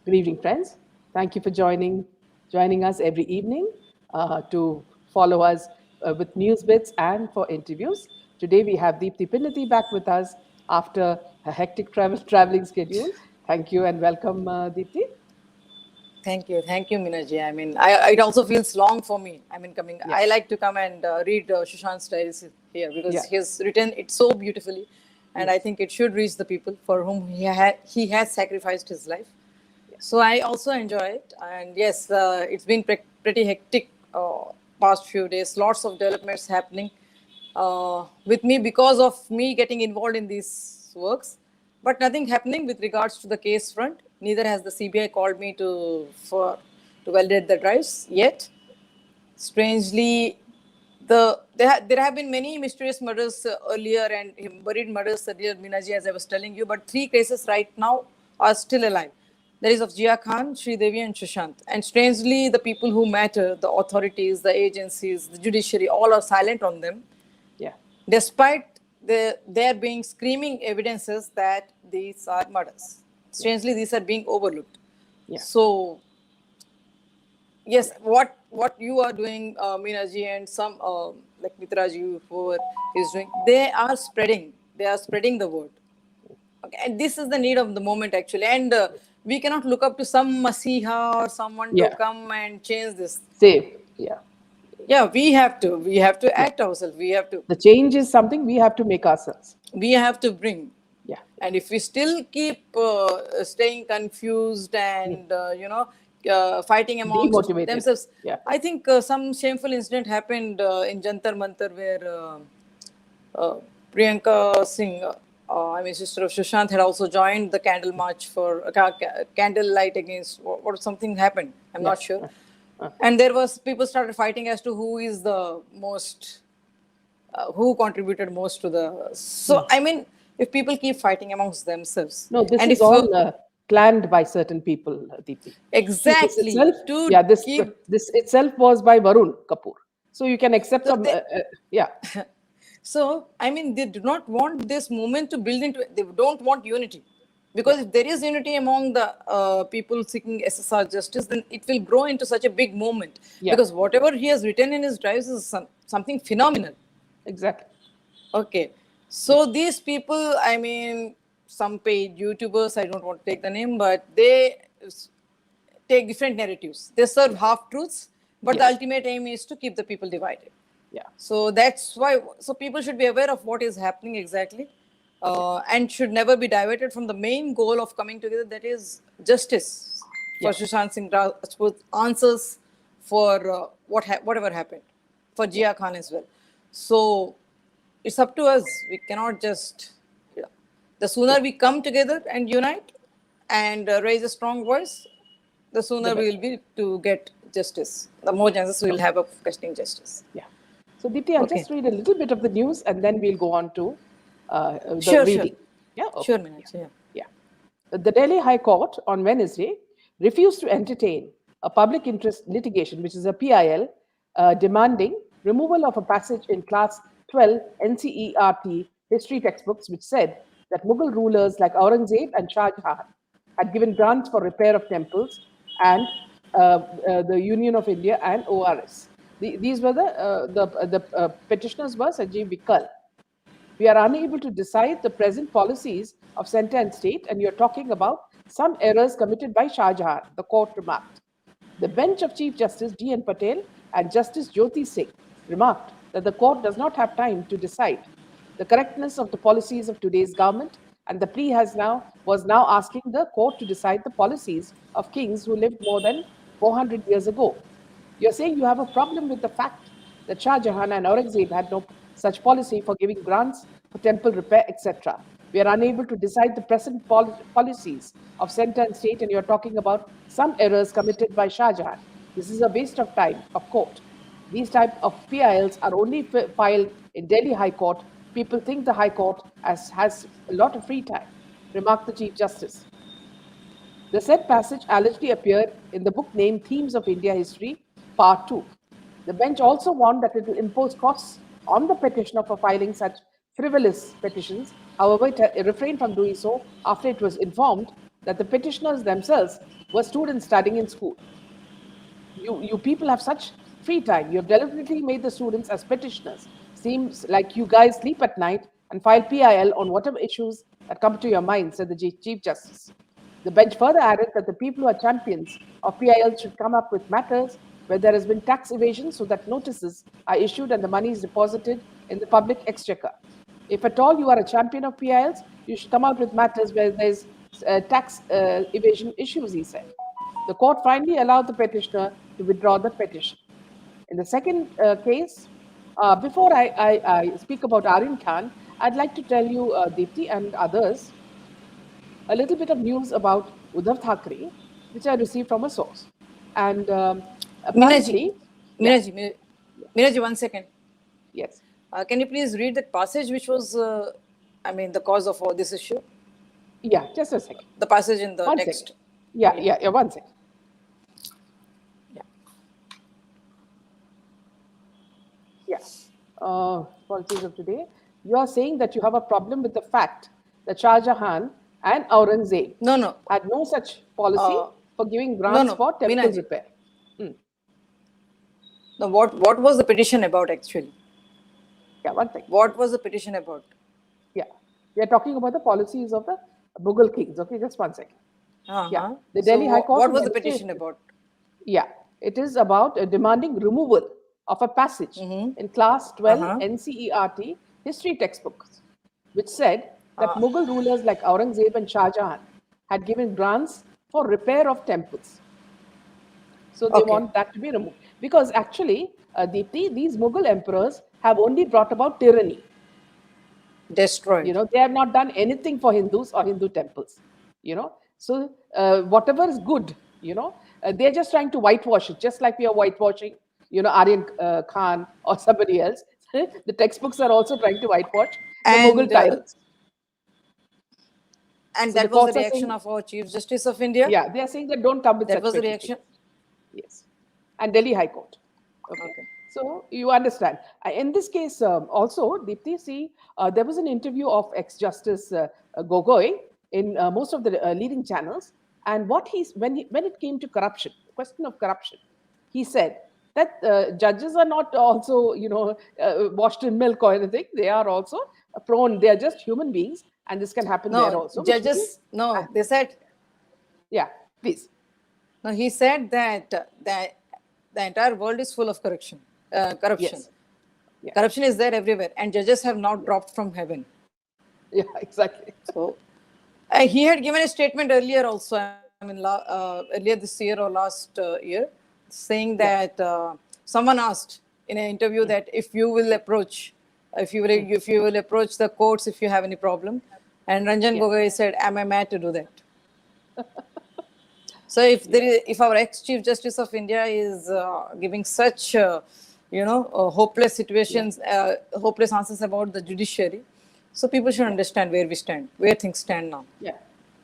Good evening, friends. Thank you for joining us every evening to follow us with news bits and for interviews. Today we have Deepti Pinnati back with us after a hectic traveling schedule. Thank you and welcome, Deepti. Thank you, Minaji. It also feels long for me. Coming. Yeah, I like to come and read Sushant's diaries here because yeah, he's written it so beautifully, and I yes, think it should reach the people for whom he has sacrificed his life. yeah, So I also enjoy it, and yes, it's been pretty hectic past few days. Lots of developments happening with me because of me getting involved in these works, but nothing happening with regards to the case front. Neither has the CBI called me to validate the drives yet. Strangely, there have been many mysterious murders earlier and buried murders earlier, Minaji, as I was telling you, but three cases right now are still alive. There is of Jia Khan, Devi, and Sushant. And strangely, the people who matter, the authorities, the agencies, the judiciary, all are silent on them, yeah, despite there being screaming evidences that these are murders. yeah, Strangely, these are being overlooked. yeah, So yes, yeah. what you are doing, Minaji, and some like Mitraji, whoever is doing, they are spreading the word. Okay, and this is the need of the moment actually, and we cannot look up to some masiha or someone to Yeah. come and change this. Save. Yeah, Yeah, we have to yeah. act ourselves. We have to The change is something we have to make ourselves. we have to bring. Yeah, yeah. And if we still keep staying confused Mm. and fighting amongst Demotivated. themselves, Yeah, I think some shameful incident happened in Jantar Mantar where uh, Priyanka Singh, sister of Sushant, had also joined the candle march for candle light against what something happened. I'm yeah. not sure. Uh, And there was people started fighting as to who is the most who contributed most to the. So mm. if people keep fighting amongst themselves, No, this and is if all planned by certain people, Deepti. See, this itself, exactly to yeah, keep this itself was by Varun Kapoor. So you can accept so some, they, yeah, so they do not want this movement to build into. They don't want unity, yeah, because if there is unity among the people seeking SSR justice, then it will grow into such a big movement. yeah, Because yeah, whatever he has written in his drives is something phenomenal. exactly. Okay. Yeah, So these people, some paid YouTubers, I don't want to take the name, but they take different narratives. They serve half truths, but the yes, ultimate aim is to keep the people divided. yeah, So that's why, so people should be aware of what is happening exactly, yeah, and should never be diverted from the main goal of coming together, that is justice for yeah, Sushant Singh Rajput, answers for whatever happened, for yeah, Jia Khan as well. So it's up to us. We cannot just, you know, the yeah, sooner we come together and unite and raise a strong voice, the the sooner we better. will be to get justice. The more chances we will So, have of getting justice. yeah. So, Deepti, I'll Okay. just read a little bit of the news and then we'll go on to the Sure, sure. reading. Yeah, Sure, okay. Yeah, Meenakshi. Yeah. yeah. The Delhi High Court on Wednesday refused to entertain a public interest litigation, which is a PIL, demanding removal of a passage in Class 12 NCERT history textbooks, which said that Mughal rulers like Aurangzeb and Shah Jahan had given grants for repair of temples and the Union of India and ORS. These were the petitioners were Sanjeev Vikal. We are unable to decide the present policies of center and state, and you're talking about some errors committed by Shah Jahan, the court remarked. The bench of Chief Justice D.N. Patel and Justice Jyoti Singh remarked that the court does not have time to decide the correctness of the policies of today's government, and the plea was now asking the court to decide the policies of kings who lived more than 400 years ago. You're saying you have a problem with the fact that Shah Jahan and Aurangzeb had no such policy for giving grants for temple repair, etc. We are unable to decide the present policies of center and state, and you're talking about some errors committed by Shah Jahan. This is a waste of time of court. These type of PILs are only filed in Delhi High Court. People think the High Court has a lot of free time, remarked the Chief Justice. The said passage allegedly appeared in the book named Themes of India History, Part 2. The bench also warned that it will impose costs on the petitioner for filing such frivolous petitions. However, it refrained from doing so after it was informed that the petitioners themselves were students studying in school. You people have such free time. You have deliberately made the students as petitioners. Seems like you guys sleep at night and file PIL on whatever issues that come to your mind, said the Chief Justice. The bench further added that the people who are champions of PIL should come up with matters where there has been tax evasion so that notices are issued and the money is deposited in the public exchequer. If at all you are a champion of PILs, you should come out with matters where there's tax evasion issues, he said. The court finally allowed the petitioner to withdraw the petition. In the second case, before I speak about Aryan Khan, I'd like to tell you, Deepti and others, a little bit of news about Uddhav Thackeray, which I received from a source. And apparently... Minaji, 1 second. Yes. Can you please read that passage which was, the cause of all this issue? Yeah, just a second. The passage in the One text. second. Yeah, 1 second. Policies of today. You are saying that you have a problem with the fact that Shah Jahan and Aurangzeb had no such policy for giving grants for temple Minaji. repair. No, what was the petition about actually? Yeah, 1 second. What was the petition about? Yeah, we are talking about the policies of the Mughal kings. Okay, just 1 second. Yeah, the Delhi High Court. What was the petition about? Yeah, it is about demanding removal of a passage in class 12 NCERT history textbooks, which said that Mughal rulers like Aurangzeb and Shah Jahan had given grants for repair of temples. So they want that to be removed. Because actually, Deepti, these Mughal emperors have only brought about tyranny. Destroyed. They have not done anything for Hindus or Hindu temples. So whatever is good, they're just trying to whitewash it, just like we are whitewashing, Aryan Khan or somebody else. The textbooks are also trying to whitewash the Mughal tyrants. And so that was the reaction of our Chief Justice of India? Yeah, they are saying that don't come with that was the reaction? Yes. And Delhi High Court. Okay. So you understand. In this case, also, Deepti, see, there was an interview of ex-Justice Gogoi in most of the leading channels. And when it came to corruption, the question of corruption, he said that judges are not also, washed in milk or anything. They are also prone. They are just human beings. And this can happen there also. Judges, they said. Yeah, please. No, he said that the entire world is full of corruption. Yes. Yeah. Corruption is there everywhere. And judges have not dropped from heaven. Yeah, exactly. So he had given a statement earlier also, earlier this year or last year, saying that someone asked in an interview that if you will approach the courts if you have any problem, and Ranjan Gogoi said, "Am I mad to do that?" So if our ex-Chief Justice of India is giving such hopeless situations, hopeless answers about the judiciary, so people should understand where we stand, where things stand now. Yeah,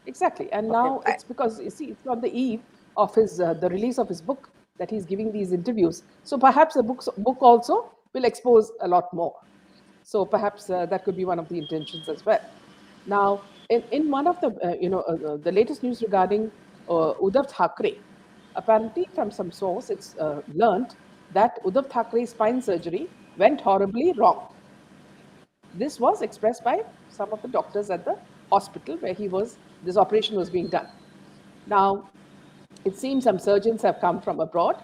exactly. And now it's because, you see, it's on the eve of his the release of his book that he's giving these interviews. So perhaps the book also will expose a lot more. So perhaps that could be one of the intentions as well. Now, in one of the the latest news regarding Uddhav Thackeray, apparently from some source, it's learned that Uddhav Thackeray's spine surgery went horribly wrong. This was expressed by some of the doctors at the hospital where this operation was being done. Now, it seems some surgeons have come from abroad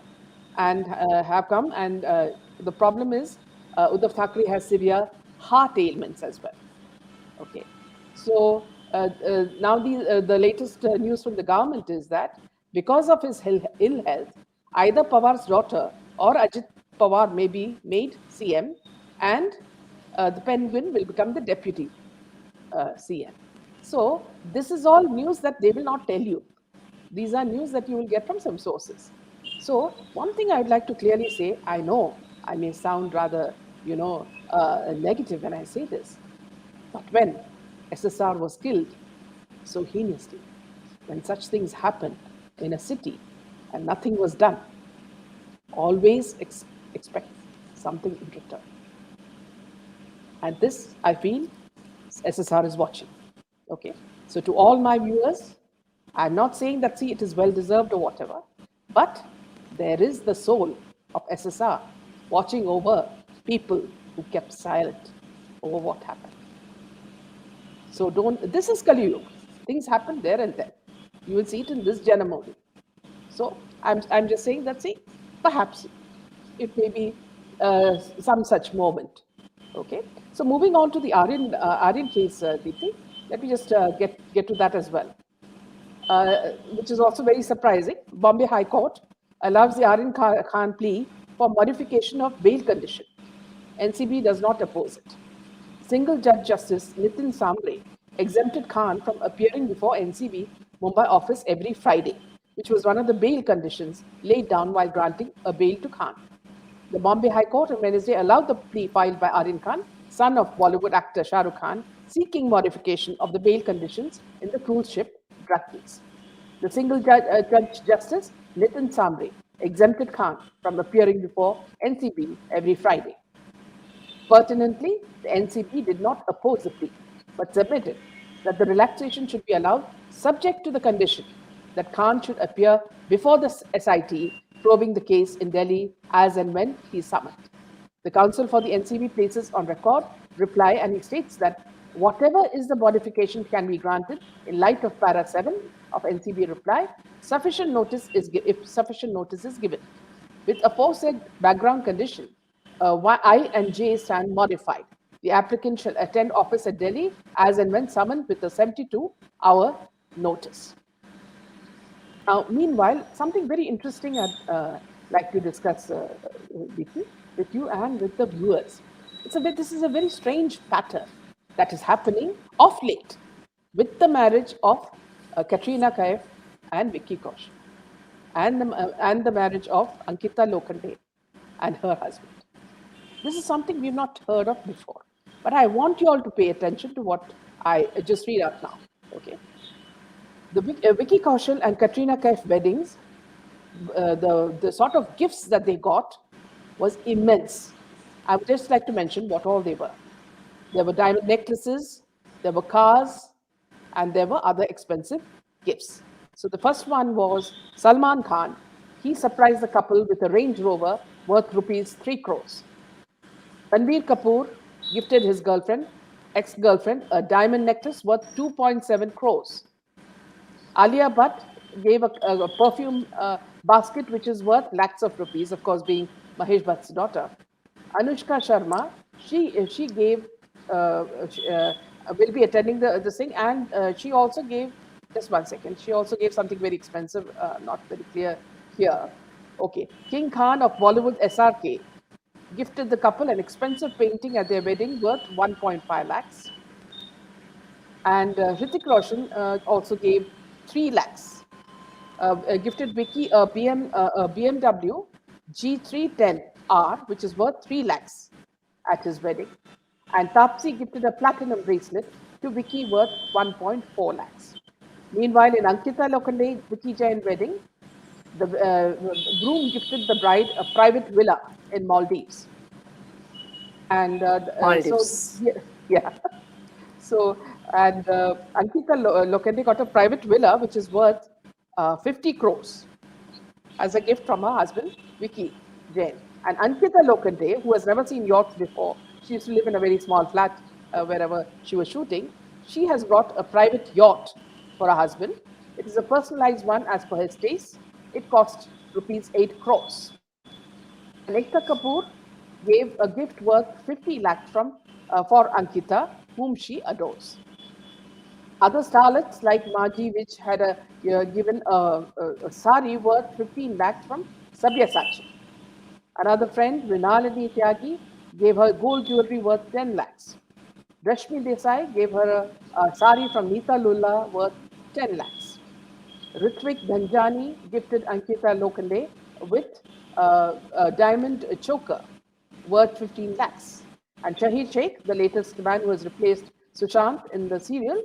and the problem is Uddhav Thackeray has severe heart ailments as well. Okay, so now the latest news from the government is that because of his ill health, either Pawar's daughter or Ajit Pawar may be made CM, and the Penguin will become the deputy CM. So this is all news that they will not tell you. These are news that you will get from some sources. So one thing I would like to clearly say, I know I may sound rather, negative when I say this, but when SSR was killed so heinously, when such things happen in a city and nothing was done, always expect something in return. And this, I feel, SSR is watching. Okay, so to all my viewers, I'm not saying that, see, it is well deserved or whatever, but there is the soul of SSR watching over people who kept silent over what happened. So this is Kali Yuga. Things happen there and then. You will see it in this Janam only. So I'm just saying that, see, perhaps it may be some such moment. Okay. So moving on to the Aryan case, Deepti, let me just get to that as well, which is also very surprising. Bombay High Court allows the Aryan Khan plea for modification of bail condition. NCB does not oppose it. Single Judge Justice Nitin Sambre exempted Khan from appearing before NCB Mumbai office every Friday, which was one of the bail conditions laid down while granting a bail to Khan. The Bombay High Court on Wednesday allowed the plea filed by Aryan Khan, son of Bollywood actor Shah Rukh Khan, seeking modification of the bail conditions in the cruise ship drug case. The single judge justice Nitin Sambre exempted Khan from appearing before NCB every Friday. Pertinently, the NCB did not oppose the plea, but submitted that the relaxation should be allowed subject to the condition that Khan should appear before the SIT probing the case in Delhi as and when he is summoned. The counsel for the NCB places on record reply, and he states that whatever is the modification can be granted in light of para 7 of NCB reply, if sufficient notice is given. With aforesaid background condition, I and J stand modified. The applicant shall attend office at Delhi as and when summoned with a 72-hour notice. Now, meanwhile, something very interesting I'd like to discuss with you and with the viewers. This is a very strange pattern that is happening of late with the marriage of Katrina Kaif and Vicky Kaushal, and the marriage of Ankita Lokhande and her husband. This is something we've not heard of before, but I want you all to pay attention to what I just read out now. Okay, the Vicky Kaushal and Katrina Kaif weddings, the sort of gifts that they got was immense. I would just like to mention what all they were. There were diamond necklaces, there were cars, and there were other expensive gifts. So the first one was Salman Khan. He surprised the couple with a Range Rover worth rupees 3 crores. Ranbir Kapoor gifted his ex-girlfriend, a diamond necklace worth 2.7 crores. Alia Bhatt gave a perfume basket which is worth lakhs of rupees, of course, being Mahesh Bhatt's daughter. Anushka Sharma, she gave, will be attending the thing, and she also gave, just one second, she also gave something very expensive, not very clear here. Okay, King Khan of Bollywood SRK gifted the couple an expensive painting at their wedding worth 1.5 lakhs. And Hrithik Roshan also gave 3 lakhs. Gifted Vicky a BMW G310R, which is worth 3 lakhs at his wedding. And Taapsee gifted a platinum bracelet to Vicky worth 1.4 lakhs. Meanwhile, in Ankita Lokhande Vicky Jain wedding, the groom gifted the bride a private villa in Maldives. And Maldives. So, yeah. So, and Ankita Lokhande got a private villa which is worth 50 crores as a gift from her husband, Vicky Jain. And Ankita Lokhande, who has never seen yachts before, she used to live in a very small flat wherever she was shooting, she has brought a private yacht for her husband. It is a personalized one as per his taste. It cost rupees 8 crores. And Ekta Kapoor gave a gift worth 50 lakhs for Ankita, whom she adores. Other starlets like Maji, which had given a sari worth 15 lakhs from Sabyasachi. Another friend, Rinalini Tyagi, gave her gold jewelry worth 10 lakhs. Rashmi Desai gave her a sari from Neeta Lulla worth 10 lakhs. Ritvik Dhanjani gifted Ankita Lokhande with a diamond choker worth 15 lakhs. And Shahid Sheikh, the latest man who has replaced Sushant in the serial,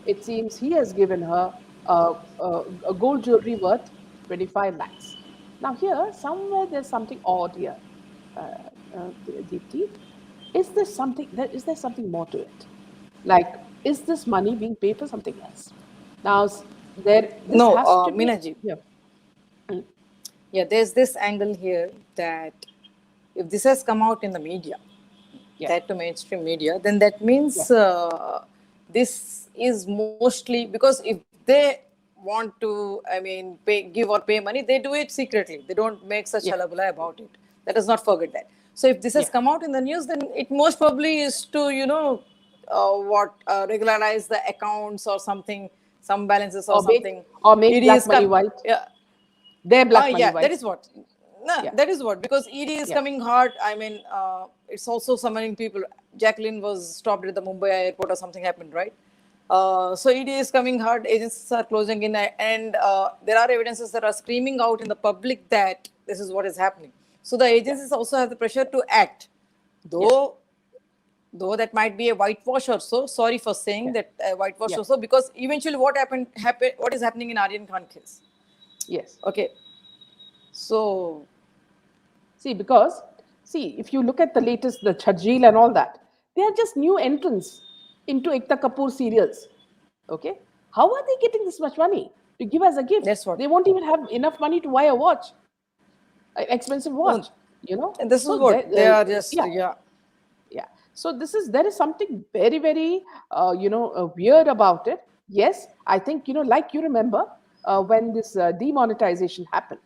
it seems he has given her a gold jewelry worth 25 lakhs. Now here, somewhere there's something odd here, Deepti. Is there something more to it? Like, is this money being paid for something else? Now, This No, has to be, Minaji. yeah, Yeah, there's this angle here that if this has come out in the media, yeah, that to mainstream media, then that yeah, means this is mostly because if they want to, I mean, give or pay money, they do it secretly. They don't make such yeah, halabala about it. Let us not forget that. So if this has yeah. come out in the news, then it most probably is to, regularize the accounts or something, some balances or Or make something. or make ED black is money come. white. Yeah, Their black money yeah, that white. is what. No, Yeah, that is what, because ED is yeah, coming hard. I mean, it's also summoning people. Jacqueline was stopped at the Mumbai airport or something happened, right? So ED is coming hard. Agencies are closing in, and there are evidences that are screaming out in the public that this is what is happening. So the yeah, agencies also have the pressure to act, yeah, though that might be a whitewash or so. Sorry for saying yeah, that whitewash yeah. or so, because eventually what is happening in Aryan Khan case? Yes. Okay, so Because if you look at the latest, the Chajil and all that, they are just new entrants into Ekta Kapoor serials. Okay, how are they getting this much money to give as a gift? that's what. They won't even have enough money to buy a watch, an expensive No, watch. You know, and this is so what they are just, yeah, yeah. yeah. So there is something very, very weird about it. Yes, I think like you remember when this demonetization happened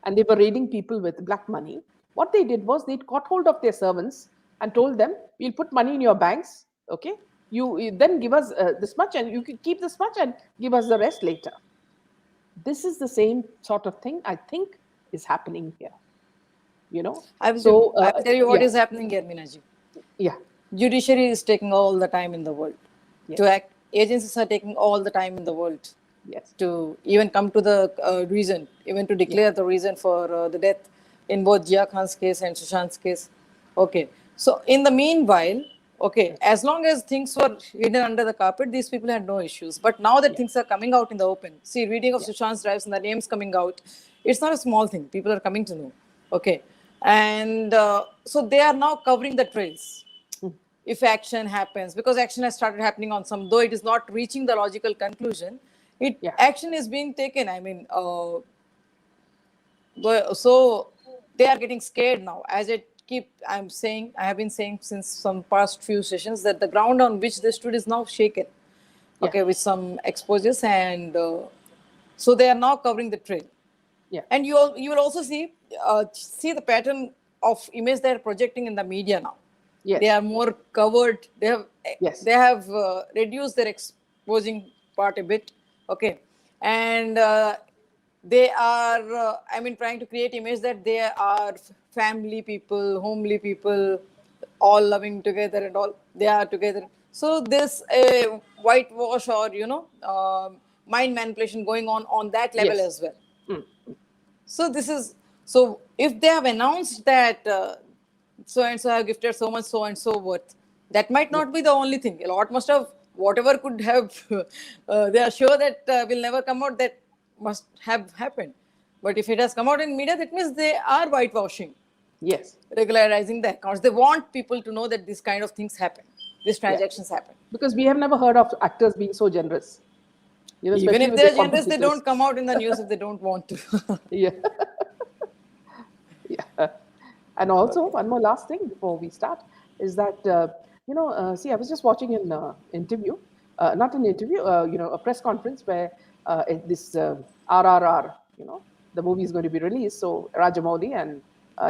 and they were raiding people with black money. What they did was they caught hold of their servants and told them, "We'll put money in your banks. Okay, you then give us this much, and you can keep this much and give us the rest later." This is the same sort of thing I think is happening here. You know, so I will tell you what yeah, is happening here, Minaji. yeah, Judiciary is taking all the time in the world to yes, act. Agencies are taking all the time in the world yes, to even come to the reason, even to yeah, declare the reason for the death in both Jia Khan's case and Sushant's case. Okay. So in the meanwhile, okay, yes, as long as things were hidden under the carpet, these people had no issues. But now that yeah, things are coming out in the open, see, reading of yeah, Sushant's drives and the names coming out, it's not a small thing. People are coming to know. Okay. And so they are now covering the trails mm, if action happens, because action has started happening on some, though it is not reaching the logical conclusion, it yeah, action is being taken. I mean, so they are getting scared now. As I have been saying since some past few sessions that the ground on which they stood is now shaken. yeah, Okay, with some exposures, and so they are now covering the trail. yeah, And you will also see the pattern of image they are projecting in the media now. They yes, are more covered. yes, They have reduced their exposing part a bit. Okay, and they are I mean, trying to create image that they are family people, homely people, all loving together and all they are together. So this whitewash or mind manipulation going on that level yes, as well. mm, So this is, so if they have announced that so and so have gifted so much so and so worth, that might yeah, not be the only thing. A lot must have, whatever could have. They are sure that will never come out. That must have happened. But if it has come out in media, that means they are whitewashing, yes, regularizing the accounts. They want people to know that these kind of things happen, these yeah. transactions happen. Because we have never heard of actors being so generous, Even especially if with they their are generous, they competitors. don't come out in the news if they don't want to. Yeah. Yeah. And also, Okay. one more last thing before we start is that, see, I was just watching an interview, not an interview, a press conference where this RRR, the movie is going to be released. So Rajamouli and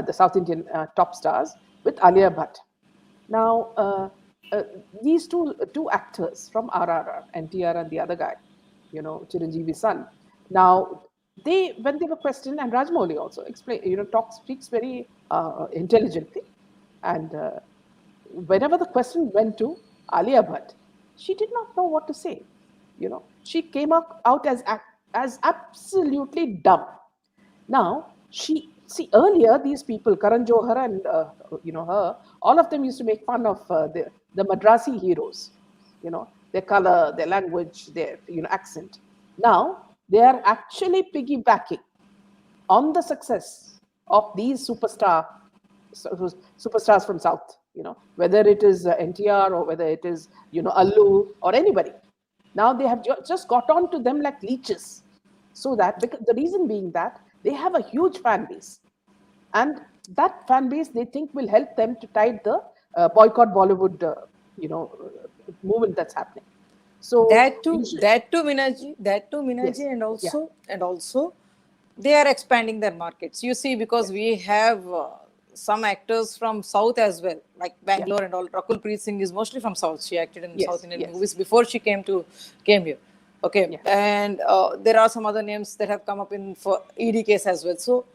the South Indian top stars with Alia Bhatt. Now, these two actors from RRR, NTR and the other guy, Chiranjeevi's son. Now, when they were questioned, and Rajmouli also explain, speaks very intelligently, and whenever the question went to Alia Bhatt, she did not know what to say. She came out as absolutely dumb. Now, earlier these people, Karan Johar and her, all of them used to make fun of the Madrasi heroes, their color, their language, their accent. Now they are actually piggybacking on the success of these superstars from South. Whether it is NTR or whether it is Allu or anybody. Now they have just got on to them like leeches. So that, because the reason being that they have a huge fan base, and that fan base they think will help them to tide the boycott Bollywood, movement that's happening. So That too, usually, that too, Minaji, that too, yes, Minaji, yeah, and also, they are expanding their markets. You see, because yes, we have some actors from South as well, like yeah, Bangalore and all. Rakul Preet Singh is mostly from South. She acted in South yes, Indian yes, movies before she came here. Okay, yeah, and there are some other names that have come up in for ED case as well. So,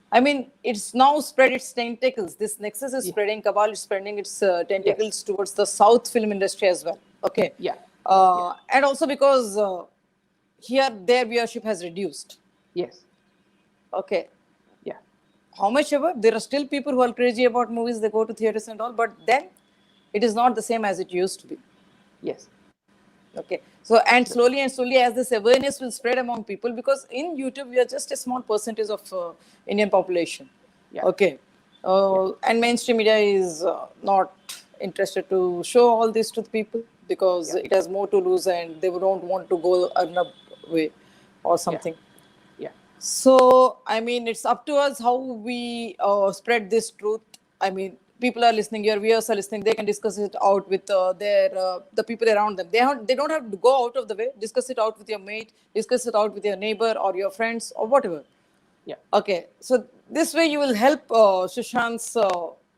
I mean, it's now spread its tentacles. This nexus is yeah, spreading. Cabal is spreading its yes, tentacles towards the South film industry as well. Okay, yeah, yeah, and also because here their viewership has reduced. yes, Okay, yeah, how much ever there are still people who are crazy about movies, they go to theaters and all, but then it is not the same as it used to be. yes, Okay, so absolutely, and slowly as this awareness will spread among people, because in YouTube we are just a small percentage of Indian population. yeah, Okay, yeah, and mainstream media is not interested to show all this to the people because yeah, it has more to lose and they don't want to go another way or yeah, something. yeah, So, I mean, it's up to us how we spread this truth. I mean, people are listening, your viewers are listening. They can discuss it out with their the people around them. They don't have to go out of the way. Discuss it out with your mate. Discuss it out with your neighbor or your friends or whatever. yeah, Okay, so this way you will help Sushant's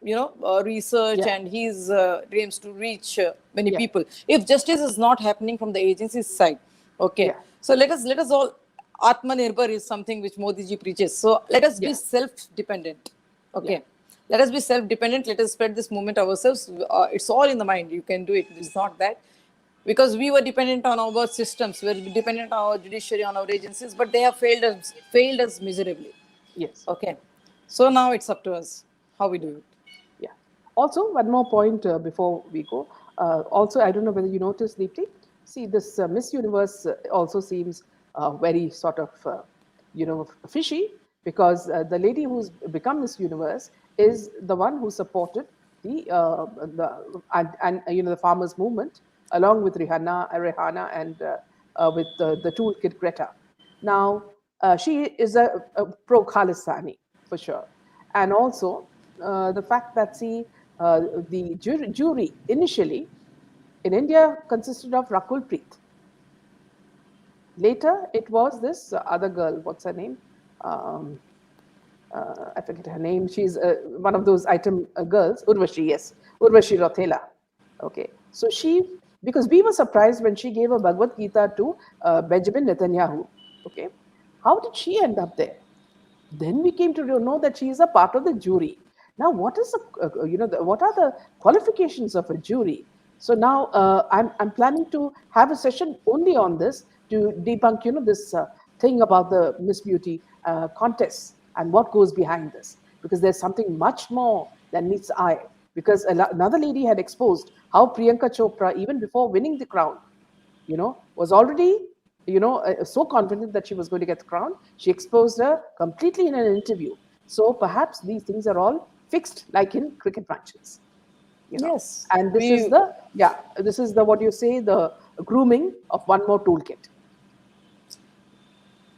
research yeah, and his dreams to reach many yeah, people. If justice is not happening from the agency's side, okay, yeah, so let us all, Atmanirbhar is something which Modi ji preaches. So let us be yeah, self-dependent. yeah, Okay, let us be self-dependent. Let us spread this movement ourselves. It's all in the mind. You can do it. It's not that, because we were dependent on our systems, we were dependent on our judiciary, on our agencies, but they have failed us miserably. yes, Okay, so now it's up to us how we do it. yeah. Also, one more point before we go. Also, I don't know whether you noticed, Deepti. See, this Miss Universe also seems very sort of, fishy, because the lady who's become Miss Universe is the one who supported the the farmers' movement along with Rihanna, and with the toolkit Greta. Now, she is a pro Khalistani for sure, and also the fact that, see, the jury initially in India consisted of Rakul Preet. Later, it was this other girl. What's her name? Um, I forget her name. She's one of those item girls. Urvashi, yes, Urvashi Rothela. Okay, so because we were surprised when she gave a Bhagavad Gita to Benjamin Netanyahu. Okay, how did she end up there? Then we came to know that she is a part of the jury. Now, what is what are the qualifications of a jury? So now I'm planning to have a session only on this to debunk this thing about the Miss Beauty contests and what goes behind this, because there's something much more than meets the eye. Because another lady had exposed how Priyanka Chopra, even before winning the crown, was already, so confident that she was going to get the crown. She exposed her completely in an interview. So perhaps these things are all fixed, like in cricket matches, you know. Yes, And this is the what you say, the grooming of one more toolkit.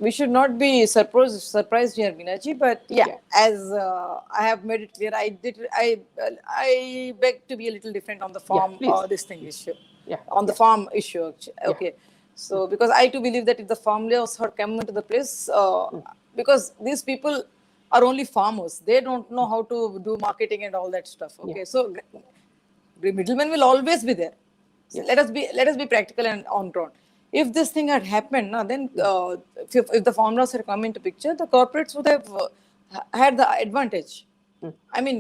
we should not be surprised here, Minaji. But yeah, Yeah. as I have made it clear, I beg to be a little different on the Yeah. farm Please. this thing issue, Yeah. on the Yeah. farm issue. Yeah. Okay, so because I too believe that if the farm laws had come into the place, Mm. because these people are only farmers, they don't know how to do marketing and all that stuff. Yeah. Okay, so the middlemen will always be there. So Yes. let us be practical and on ground. If this thing had happened, now then Mm. if the formulas had come into picture, the corporates would have had the advantage. Mm. I mean,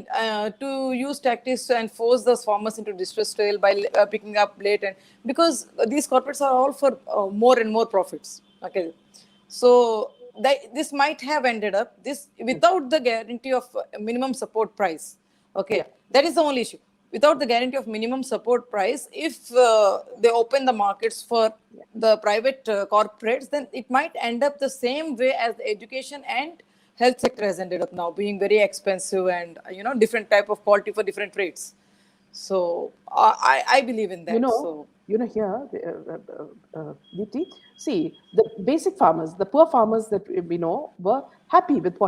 to use tactics and force those farmers into distress trail by picking up late, and because these corporates are all for more and more profits. Okay, so this might have ended up this Mm. without the guarantee of minimum support price. Yeah. Okay, that is the only issue. Without the guarantee of minimum support price, if they open the markets for Yeah. the private corporates, then it might end up the same way as the education and health sector has ended up now, being very expensive and different type of quality for different rates. So I believe in You that. know, So here, Deepti, see, the basic farmers, the poor farmers that we know were happy with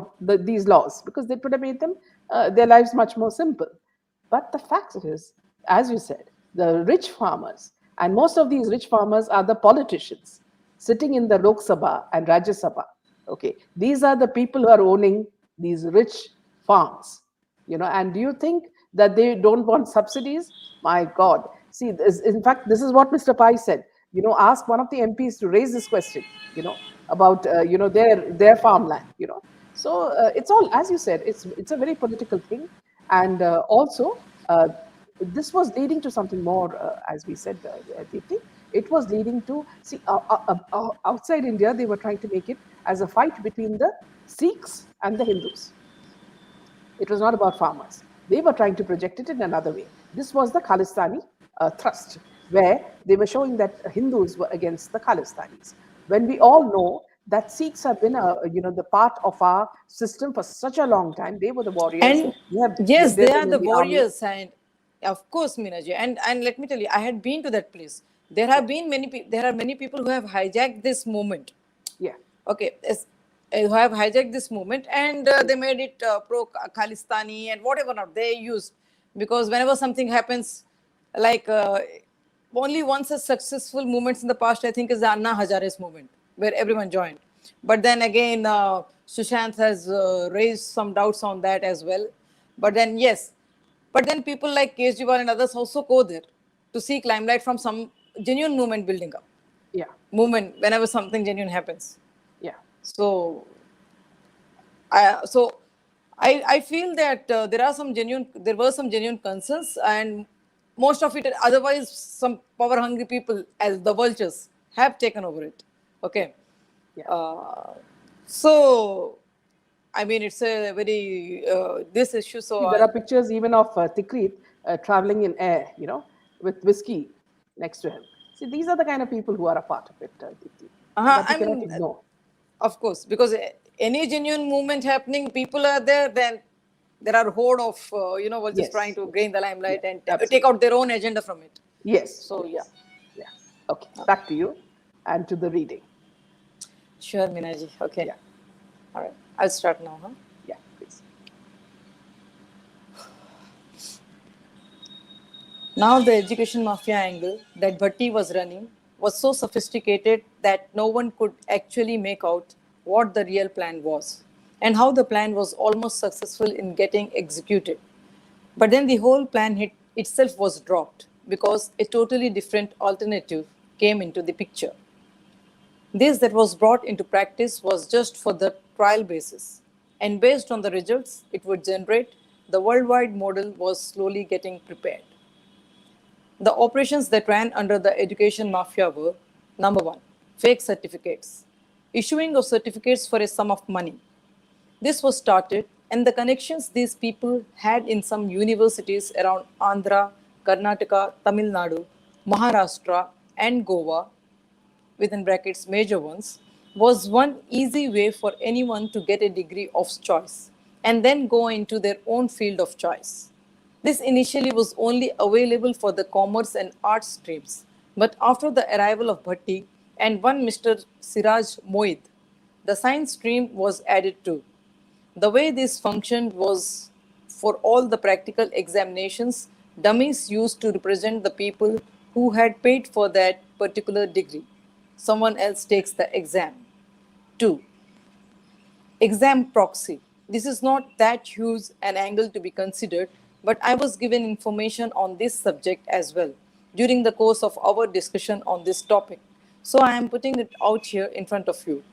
these laws because they would have made them their lives much more simple. But the fact is, as you said, the rich farmers, and most of these rich farmers are the politicians sitting in the Lok Sabha and Rajya Sabha. Okay, these are the people who are owning these rich farms. And do you think that they don't want subsidies? My God. See, in fact, this is what Mr. Pai said. Ask one of the MPs to raise this question, about, their farmland, So it's all, as you said, it's a very political thing. And also, this was leading to something more, as we said, Deepti. It was leading to, see, outside India, they were trying to make it as a fight between the Sikhs and the Hindus. It was not about farmers. They were trying to project it in another way. This was the Khalistani thrust, where they were showing that Hindus were against the Khalistanis. When we all know that Sikhs have been, the part of our system for such a long time. They were the warriors. And yes, they are the warriors, and of course, Minaji. And let me tell you, I had been to that place. There have been there are many people who have hijacked this movement. Yeah. Okay. Who have hijacked this movement, and they made it pro Khalistani and whatever not they used, because whenever something happens, like only once a successful movements in the past, I think, is the Anna Hazare's movement, where everyone joined. But then again, Sushant has raised some doubts on that as well. But then, yes, but then people like Kejriwal and others also go there to seek limelight from some genuine movement building up. Yeah. Movement whenever something genuine happens. Yeah. So I feel that there were some genuine concerns, and most of it, otherwise, some power hungry people as the vultures have taken over it. Okay. Yeah. So, I mean, it's a very, this issue. So there are pictures even of Tikrit traveling in air, with whiskey next to him. See, these are the kind of people who are a part of it, Deepti. That you cannot ignore. Of course, because any genuine movement happening, people are there, then there are a horde of, just trying to gain the limelight and take out their own agenda from it. Yes. So, yeah. Yeah. Okay. Back to you and to the reading. Sure, Minaji. Okay. Yeah. All right. I'll start now, huh? Yeah, please. Now the education mafia angle that Bhatti was running was so sophisticated that no one could actually make out what the real plan was and how the plan was almost successful in getting executed. But then the whole plan itself was dropped because a totally different alternative came into the picture. This that was brought into practice was just for the trial basis, and based on the results it would generate, the worldwide model was slowly getting prepared. The operations that ran under the education mafia were: number one, fake certificates, issuing of certificates for a sum of money. This was started, and the connections these people had in some universities around Andhra, Karnataka, Tamil Nadu, Maharashtra, and Goa, within brackets major ones, was one easy way for anyone to get a degree of choice and then go into their own field of choice. This initially was only available for the commerce and arts streams, but after the arrival of Bhatti and one Mr. Siraj Moid, the science stream was added too. The way this functioned was for all the practical examinations, dummies used to represent the people who had paid for that particular degree. Someone else takes the exam. 2. Exam proxy. This is not that huge an angle to be considered, but I was given information on this subject as well during the course of our discussion on this topic. So I am putting it out here in front of you.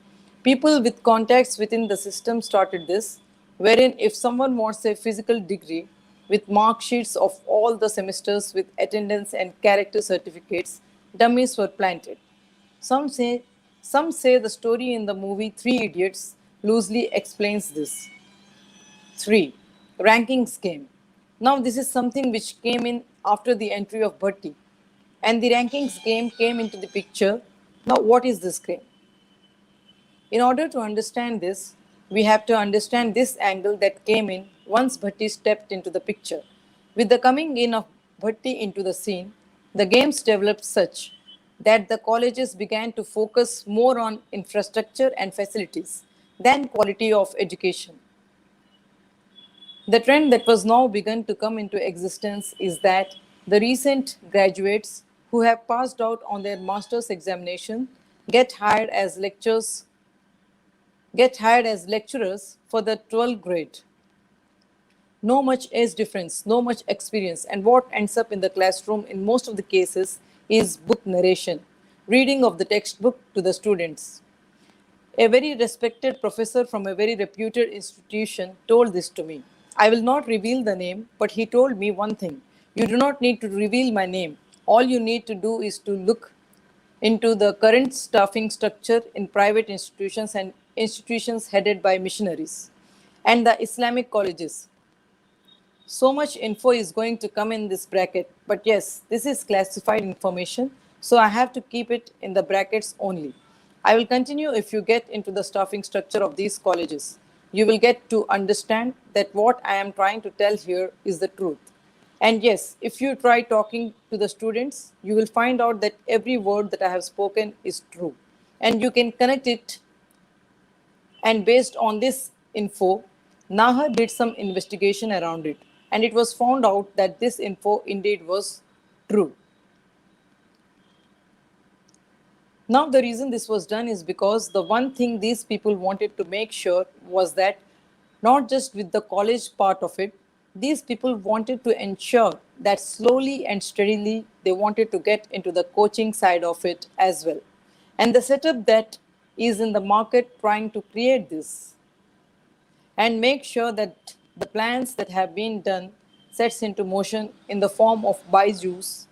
People with contacts within the system started this, wherein if someone wants a physical degree with mark sheets of all the semesters with attendance and character certificates, dummies were planted. Some say the story in the movie Three Idiots loosely explains this. 3. Rankings game. Now this is something which came in after the entry of Bhatti, and the rankings game came into the picture. Now what is this game? In order to understand this, we have to understand this angle that came in once Bhatti stepped into the picture. With the coming in of Bhatti into the scene, The games developed such that the colleges began to focus more on infrastructure and facilities than quality of education. The trend that was now begun to come into existence is that the recent graduates who have passed out on their master's examination get hired as lecturers for the 12th grade. No much age difference, no much experience, and what ends up in the classroom in most of the cases is book narration, reading of the textbook to the students. A very respected professor from a very reputed institution told this to me. I will not reveal the name, but he told me one thing. You do not need to reveal my name. All you need to do is to look into the current staffing structure in private institutions and institutions headed by missionaries and the Islamic colleges. So much info is going to come in this bracket, but yes, this is classified information, so I have to keep it in the brackets only. I will continue if you get into the staffing structure of these colleges. You will get to understand that what I am trying to tell here is the truth. And yes, if you try talking to the students, you will find out that every word that I have spoken is true. And you can connect it, and based on this info, Nahar did some investigation around it, and it was found out that this info indeed was true. Now, the reason this was done is because the one thing these people wanted to make sure was that not just with the college part of it, these people wanted to ensure that slowly and steadily they wanted to get into the coaching side of it as well. And the setup that is in the market trying to create this and make sure that the plans that have been done sets into motion in the form of byju's.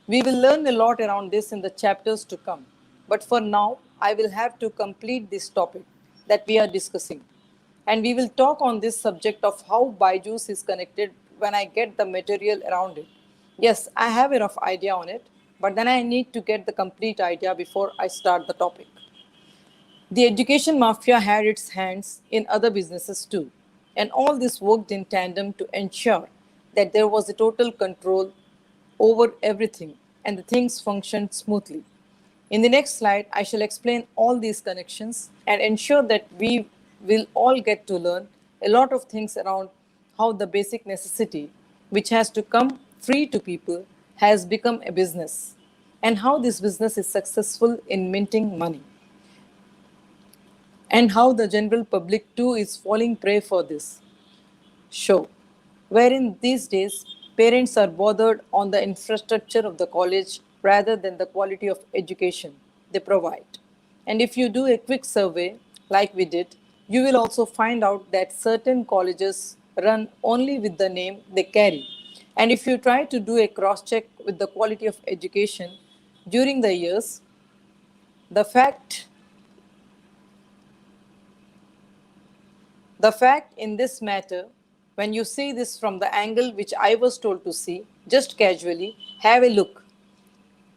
We will learn a lot around this in the chapters to come. But for now, I will have to complete this topic that we are discussing. And we will talk on this subject of how byju's is connected when I get the material around it. Yes, I have a rough idea on it, but then I need to get the complete idea before I start the topic. The education mafia had its hands in other businesses too, and all this worked in tandem to ensure that there was a total control over everything and the things functioned smoothly. In the next slide, I shall explain all these connections and ensure that we will all get to learn a lot of things around how the basic necessity, which has to come free to people, has become a business, and how this business is successful in minting money, and how the general public too is falling prey for this show, wherein these days parents are bothered on the infrastructure of the college rather than the quality of education they provide. And if you do a quick survey, like we did, you will also find out that certain colleges run only with the name they carry. And if you try to do a cross check with the quality of education during the years, the fact The fact in this matter, when you see this from the angle which I was told to see, just casually, have a look,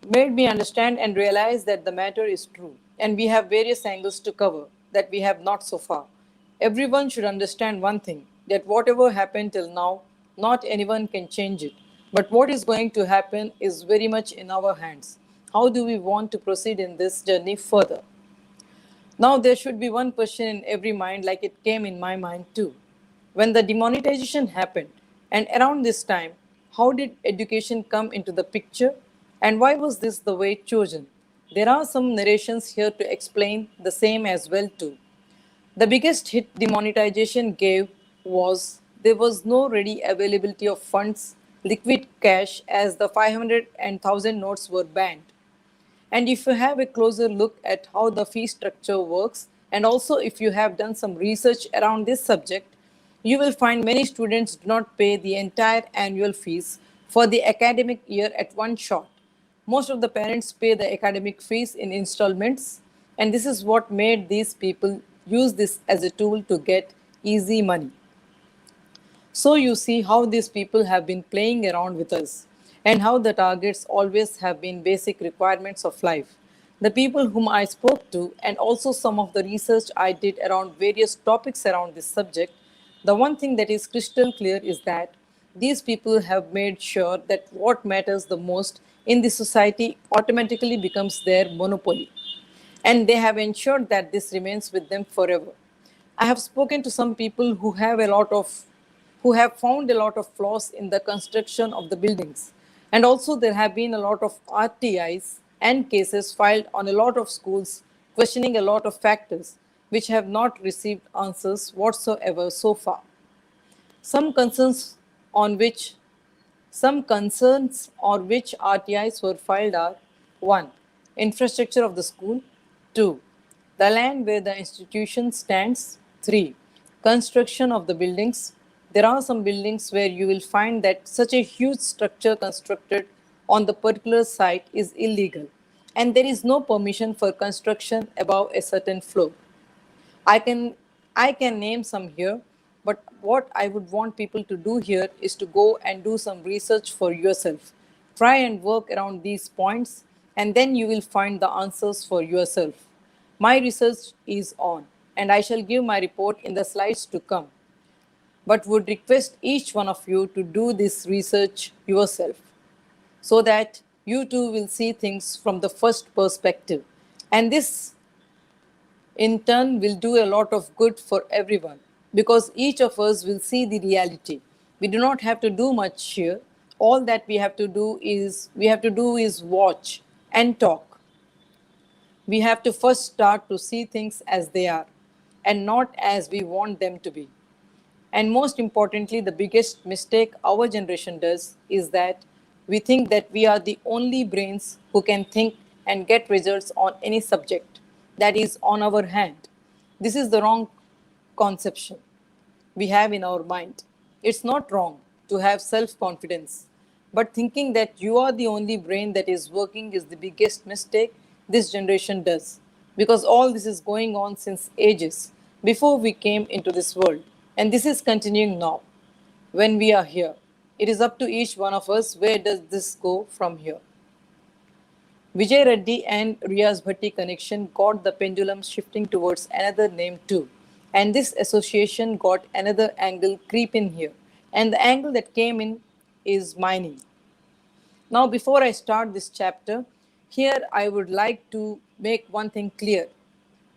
made me understand and realize that the matter is true. And we have various angles to cover that we have not so far. Everyone should understand one thing, that whatever happened till now, not anyone can change it. But what is going to happen is very much in our hands. How do we want to proceed in this journey further? Now, there should be one question in every mind, like it came in my mind too. When the demonetization happened, and around this time, how did education come into the picture, and why was this the way chosen? There are some narrations here to explain the same as well too. The biggest hit demonetization gave was there was no ready availability of funds, liquid cash, as the 500 and 1000 notes were banned. And if you have a closer look at how the fee structure works, and also if you have done some research around this subject, you will find many students do not pay the entire annual fees for the academic year at one shot. Most of the parents pay the academic fees in installments, and this is what made these people use this as a tool to get easy money. So you see how these people have been playing around with us and how the targets always have been basic requirements of life. The people whom I spoke to, and also some of the research I did around various topics around this subject, the one thing that is crystal clear is that these people have made sure that what matters the most in the society automatically becomes their monopoly. And they have ensured that this remains with them forever. I have spoken to some people who have found a lot of flaws in the construction of the buildings. And also there have been a lot of RTIs and cases filed on a lot of schools questioning a lot of factors which have not received answers whatsoever so far. Some concerns on which some concerns on which RTIs were filed are: 1. Infrastructure of the school; 2. The land where the institution stands; 3. Construction of the buildings. There are some buildings where you will find that such a huge structure constructed on the particular site is illegal, and there is no permission for construction above a certain floor. I can I can name some here, but what I would want people to do here is to go and do some research for yourself. Try and work around these points, and then you will find the answers for yourself. My research is on, and I shall give my report in the slides to come, but would request each one of you to do this research yourself so that you too will see things from the first perspective. And this in turn will do a lot of good for everyone because each of us will see the reality. We do not have to do much here. All that we have to do is watch and talk. We have to first start to see things as they are and not as we want them to be. And most importantly, the biggest mistake our generation does is that we think that we are the only brains who can think and get results on any subject that is on our hand. This is the wrong conception we have in our mind. It's not wrong to have self confidence, but thinking that you are the only brain that is working is the biggest mistake this generation does. Because all this is going on since ages before we came into this world, and this is continuing now when we are here. It is up to each one of us where does this go from here. Vijay Reddy and Riaz Bhatti connection got the pendulum shifting towards another name too. And this association got another angle creep in here. And the angle that came in is mining. Now, before I start this chapter, here I would like to make one thing clear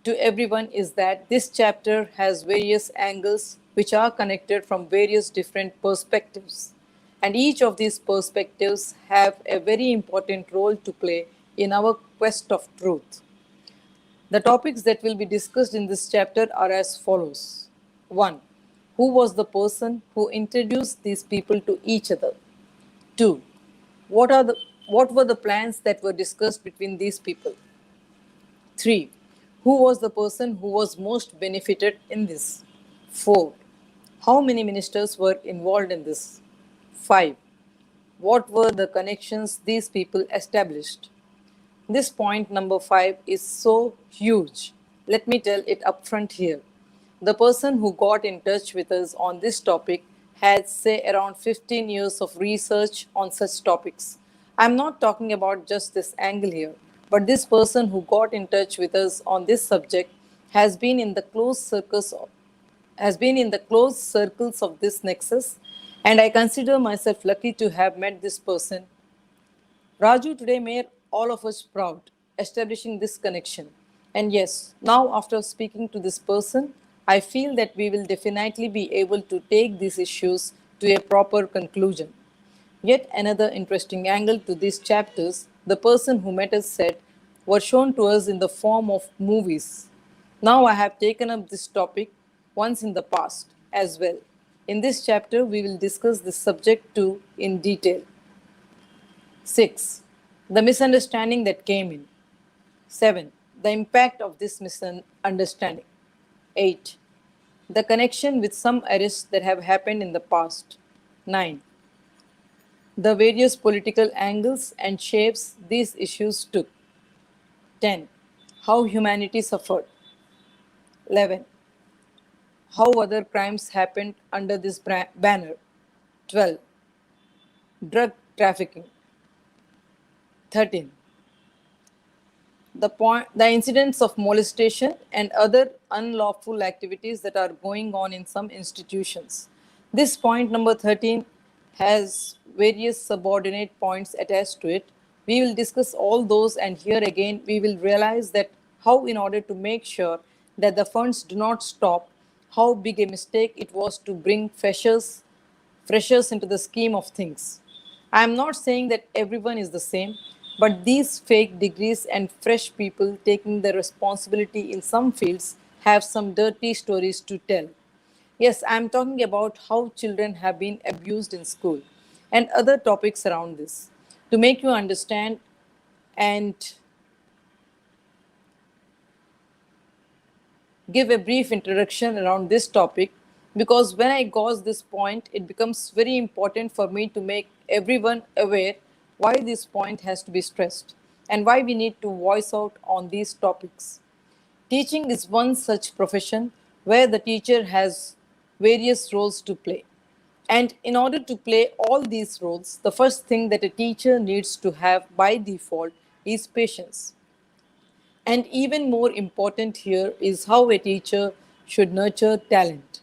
to everyone is that this chapter has various angles which are connected from various different perspectives. And each of these perspectives have a very important role to play in our quest of truth. The topics that will be discussed in this chapter are as follows. 1. Who was the person who introduced these people to each other? 2. What were the plans that were discussed between these people? 3. Who was the person who was most benefited in this? 4. How many ministers were involved in this? 5. What were the connections these people established? This point number 5 is so huge. Let me tell it upfront here. The person who got in touch with us on this topic had, say, around 15 years of research on such topics. I'm not talking about just this angle here, but this person who got in touch with us on this subject has been in the close circles of this nexus, and I consider myself lucky to have met this person. Raju today made all of us proud, establishing this connection. And yes, now after speaking to this person, I feel that we will definitely be able to take these issues to a proper conclusion. Yet another interesting angle to these chapters, the person who met us said, were shown to us in the form of movies. Now I have taken up this topic once in the past as well. In this chapter, we will discuss this subject too in detail. 6. The misunderstanding that came in. 7. The impact of this misunderstanding. 8. The connection with some arrests that have happened in the past. 9. The various political angles and shapes these issues took. 10. How humanity suffered. 11. How other crimes happened under this banner. 12. Drug trafficking. 13. The incidents of molestation and other unlawful activities that are going on in some institutions. This point number 13 has various subordinate points attached to it. We will discuss all those, and here again, we will realize that how, in order to make sure that the funds do not stop, how big a mistake it was to bring freshers into the scheme of things. I am not saying that everyone is the same, but these fake degrees and fresh people taking the responsibility in some fields have some dirty stories to tell. Yes, I am talking about how children have been abused in school and other topics around this. To make you understand and give a brief introduction around this topic, because when I gauge this point, it becomes very important for me to make everyone aware why this point has to be stressed and why we need to voice out on these topics. Teaching is one such profession where the teacher has various roles to play. And in order to play all these roles, the first thing that a teacher needs to have by default is patience. And even more important here is how a teacher should nurture talent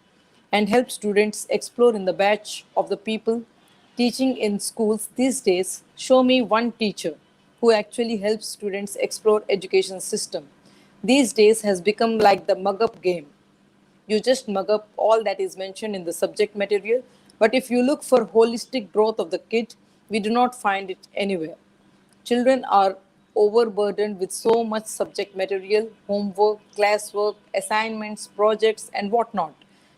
and help students explore in the batch of the people teaching in schools these days. Show me one teacher who actually helps students explore education system. These days has become like the mug up game. You just mug up all that is mentioned in the subject material, but if you look for holistic growth of the kid, we do not find it anywhere. Children are overburdened with so much subject material, homework, classwork, assignments, projects, and whatnot,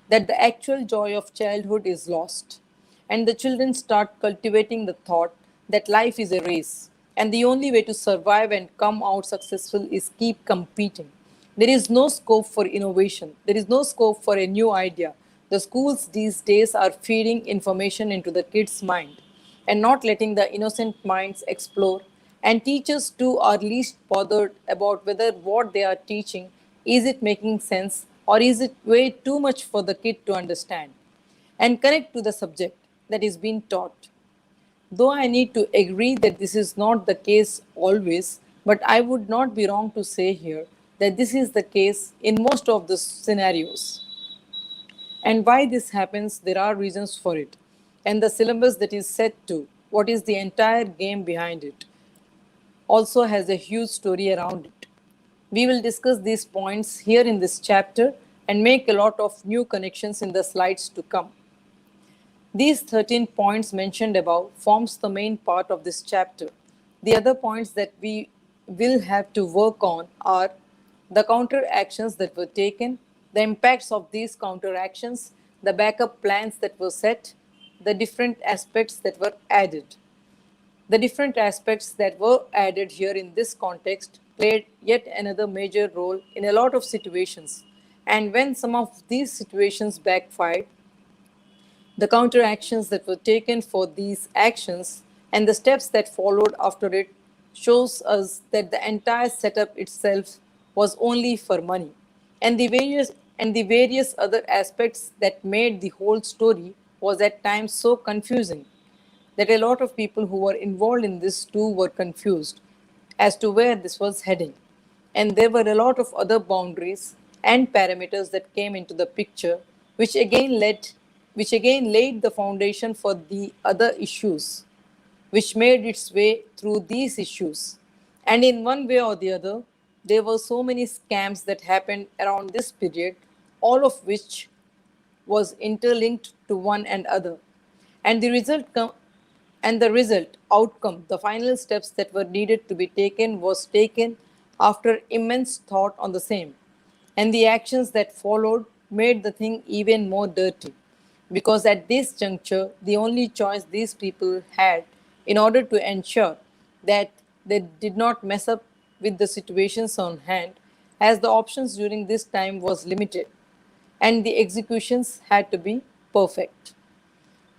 that the actual joy of childhood is lost. And the children start cultivating the thought that life is a race, and the only way to survive and come out successful is keep competing. There is no scope for innovation. There is no scope for a new idea. The schools these days are feeding information into the kids' mind and not letting the innocent minds explore. And teachers too are least bothered about whether what they are teaching is it making sense or is it way too much for the kid to understand and connect to the subject that is being taught. Though I need to agree that this is not the case always, but I would not be wrong to say here that this is the case in most of the scenarios. And why this happens, there are reasons for it. And the syllabus that is set to, what is the entire game behind it, also has a huge story around it. We will discuss these points here in this chapter and make a lot of new connections in the slides to come. These 13 points mentioned above forms the main part of this chapter. The other points that we will have to work on are the counter actions that were taken, the impacts of these counter actions, the backup plans that were set, the different aspects that were added. The different aspects that were added here in this context played yet another major role in a lot of situations. And when some of these situations backfired, the counteractions that were taken for these actions and the steps that followed after it shows us that the entire setup itself was only for money, and the various other aspects that made the whole story was at times so confusing that a lot of people who were involved in this too were confused as to where this was heading. And there were a lot of other boundaries and parameters that came into the picture, which again laid the foundation for the other issues, which made its way through these issues. And in one way or the other, there were so many scams that happened around this period, all of which was interlinked to one another. And the result outcome, the final steps that were needed to be taken was taken after immense thought on the same. And the actions that followed made the thing even more dirty, because at this juncture the only choice these people had in order to ensure that they did not mess up with the situations on hand, as the options during this time was limited and the executions had to be perfect.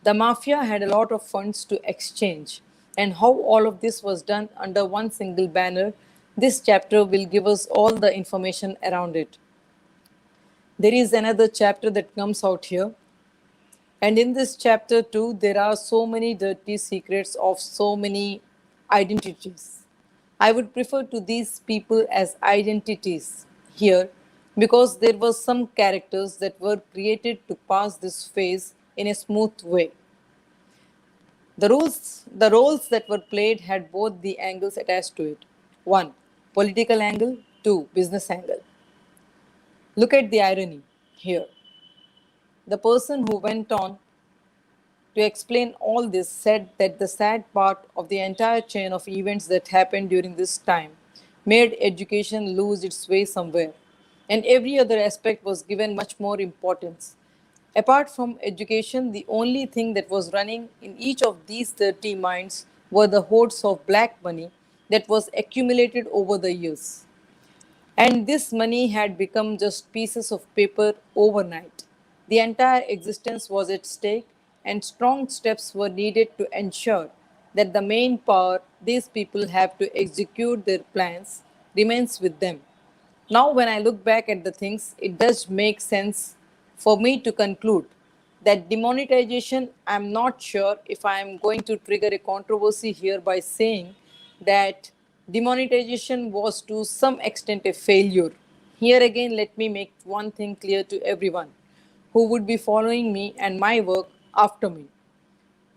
The mafia had a lot of funds to exchange, and how all of this was done under one single banner, this chapter will give us all the information around it. There is another chapter that comes out here, and in this chapter too, there are so many dirty secrets of so many identities. I would prefer to these people as identities here, because there were some characters that were created to pass this phase in a smooth way. The roles that were played had both the angles attached to it. One, political angle. Two, business angle. Look at the irony here. The person who went on to explain all this said that the sad part of the entire chain of events that happened during this time made education lose its way somewhere, and every other aspect was given much more importance. Apart from education, the only thing that was running in each of these 30 minds were the hoards of black money that was accumulated over the years. And this money had become just pieces of paper overnight. The entire existence was at stake, and strong steps were needed to ensure that the main power these people have to execute their plans remains with them. Now, when I look back at the things, it does make sense for me to conclude that demonetization, I'm not sure if I am going to trigger a controversy here by saying that demonetization was to some extent a failure. Here again, let me make one thing clear to everyone who would be following me and my work after me.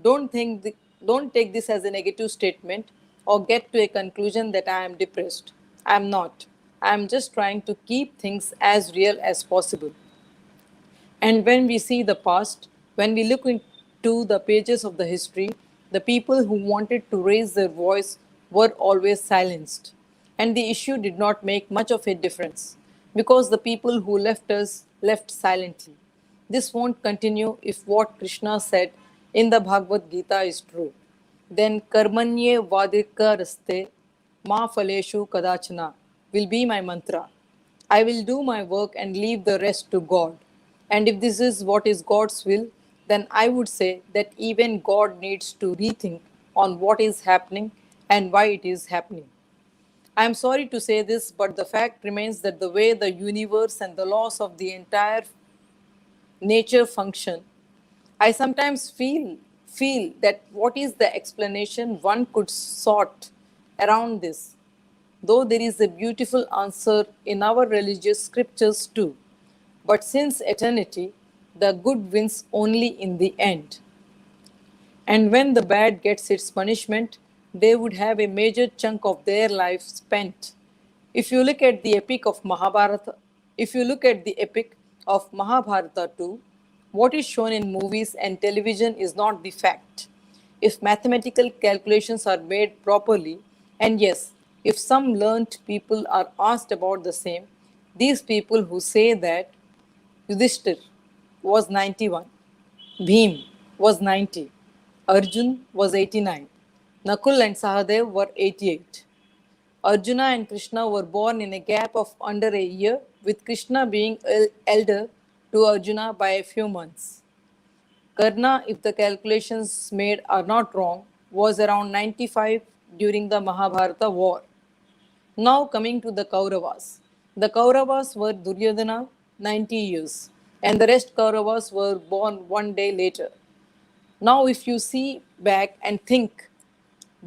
Don't take this as a negative statement or get to a conclusion that I am depressed. I am not. I am just trying to keep things as real as possible. And when we see the past, when we look into the pages of the history, the people who wanted to raise their voice were always silenced. And the issue did not make much of a difference because the people who left us left silently. This won't continue if what Krishna said in the Bhagavad Gita is true. Then karmanye vadika raste ma phaleshu kadachana will be my mantra. I will do my work and leave the rest to God. And if this is what is God's will, then I would say that even God needs to rethink on what is happening and why it is happening. I am sorry to say this, but the fact remains that the way the universe and the laws of the entire nature function, I sometimes feel that what is the explanation one could sort around this, though there is a beautiful answer in our religious scriptures too. But since eternity, the good wins only in the end. And when the bad gets its punishment, they would have a major chunk of their life spent. If you look at the epic of Mahabharata, if you look at the epic of Mahabharata too, what is shown in movies and television is not the fact. If mathematical calculations are made properly, and yes, if some learned people are asked about the same, these people who say that Yudhishthir was 91, Bhim was 90, Arjun was 89, Nakul and Sahadev were 88. Arjuna and Krishna were born in a gap of under a year, with Krishna being elder to Arjuna by a few months. Karna, if the calculations made are not wrong, was around 95 during the Mahabharata war. Now coming to the Kauravas. The Kauravas were Duryodhana 90 years, and the rest Kauravas were born one day later. Now, if you see back and think,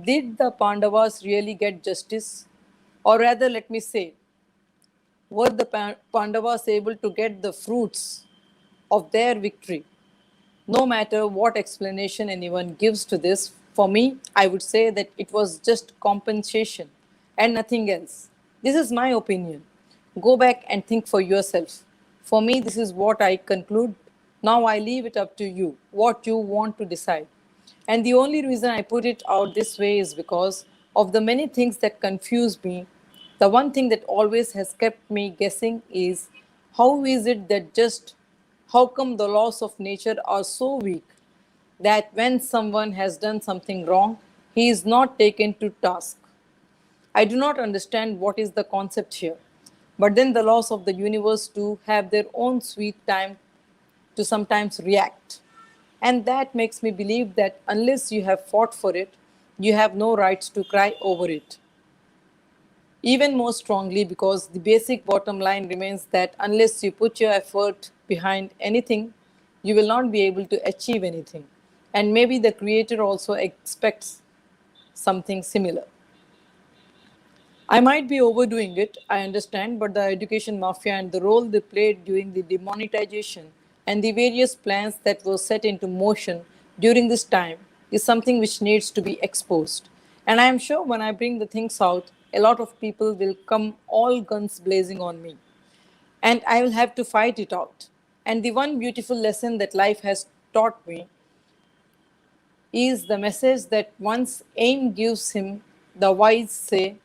did the Pandavas really get justice? Or rather, let me say, were the Pandavas able to get the fruits of their victory? No matter what explanation anyone gives to this, for me, I would say that it was just compensation and nothing else. This is my opinion. Go back and think for yourself. For me, this is what I conclude. Now I leave it up to you, what you want to decide. And the only reason I put it out this way is because of the many things that confuse me. The one thing that always has kept me guessing is how is it that just how come the laws of nature are so weak that when someone has done something wrong, he is not taken to task? I do not understand what is the concept here. But then the laws of the universe too have their own sweet time to sometimes react. And that makes me believe that unless you have fought for it, you have no rights to cry over it. Even more strongly, because the basic bottom line remains that unless you put your effort behind anything, you will not be able to achieve anything. And maybe the creator also expects something similar. I might be overdoing it, I understand, but the education mafia and the role they played during the demonetization and the various plans that were set into motion during this time is something which needs to be exposed. And I am sure when I bring the things out, a lot of people will come all guns blazing on me. And I will have to fight it out. And the one beautiful lesson that life has taught me is the message that one's aim gives him. The wise say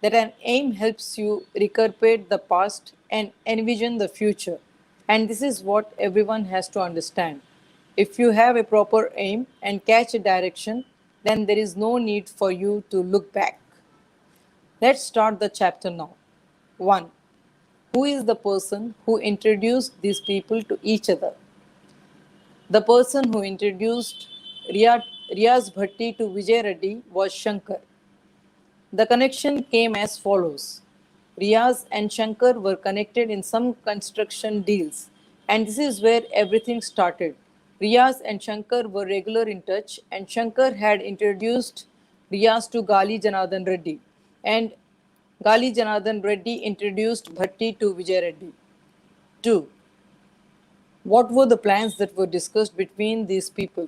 that an aim helps you recuperate the past and envision the future. And this is what everyone has to understand. If you have a proper aim and catch a direction, then there is no need for you to look back. Let's start the chapter now. 1. Who is the person who introduced these people to each other? The person who introduced Riaz Bhatti to Vijay Reddy was Shankar. The connection came as follows. Riaz and Shankar were connected in some construction deals, and this is where everything started. Riaz and Shankar were regular in touch, and Shankar had introduced Riaz to Gali Janardhan Reddy, and Gali Janardhan Reddy introduced Bhatti to Vijay Reddy. 2. What were the plans that were discussed between these people?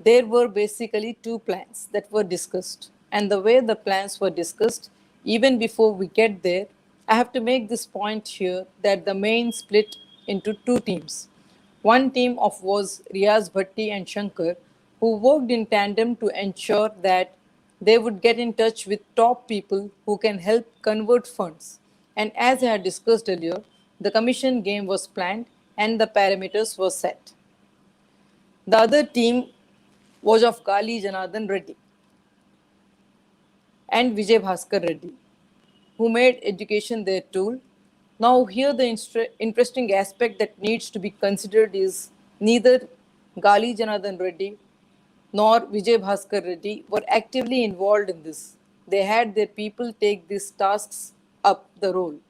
There were basically two plans that were discussed. And the way the plans were discussed, even before we get there, I have to make this point here that the main split into two teams. One team of was Riaz Bhatti and Shankar, who worked in tandem to ensure that they would get in touch with top people who can help convert funds. And as I had discussed earlier, the commission game was planned and the parameters were set. The other team was of Gali Janardhan Reddy and Vijay Bhaskar Reddy, who made education their tool. Now, here the interesting aspect that needs to be considered is neither Gali Janardhan Reddy nor Vijay Bhaskar Reddy were actively involved in this. They had their people take these tasks up the role.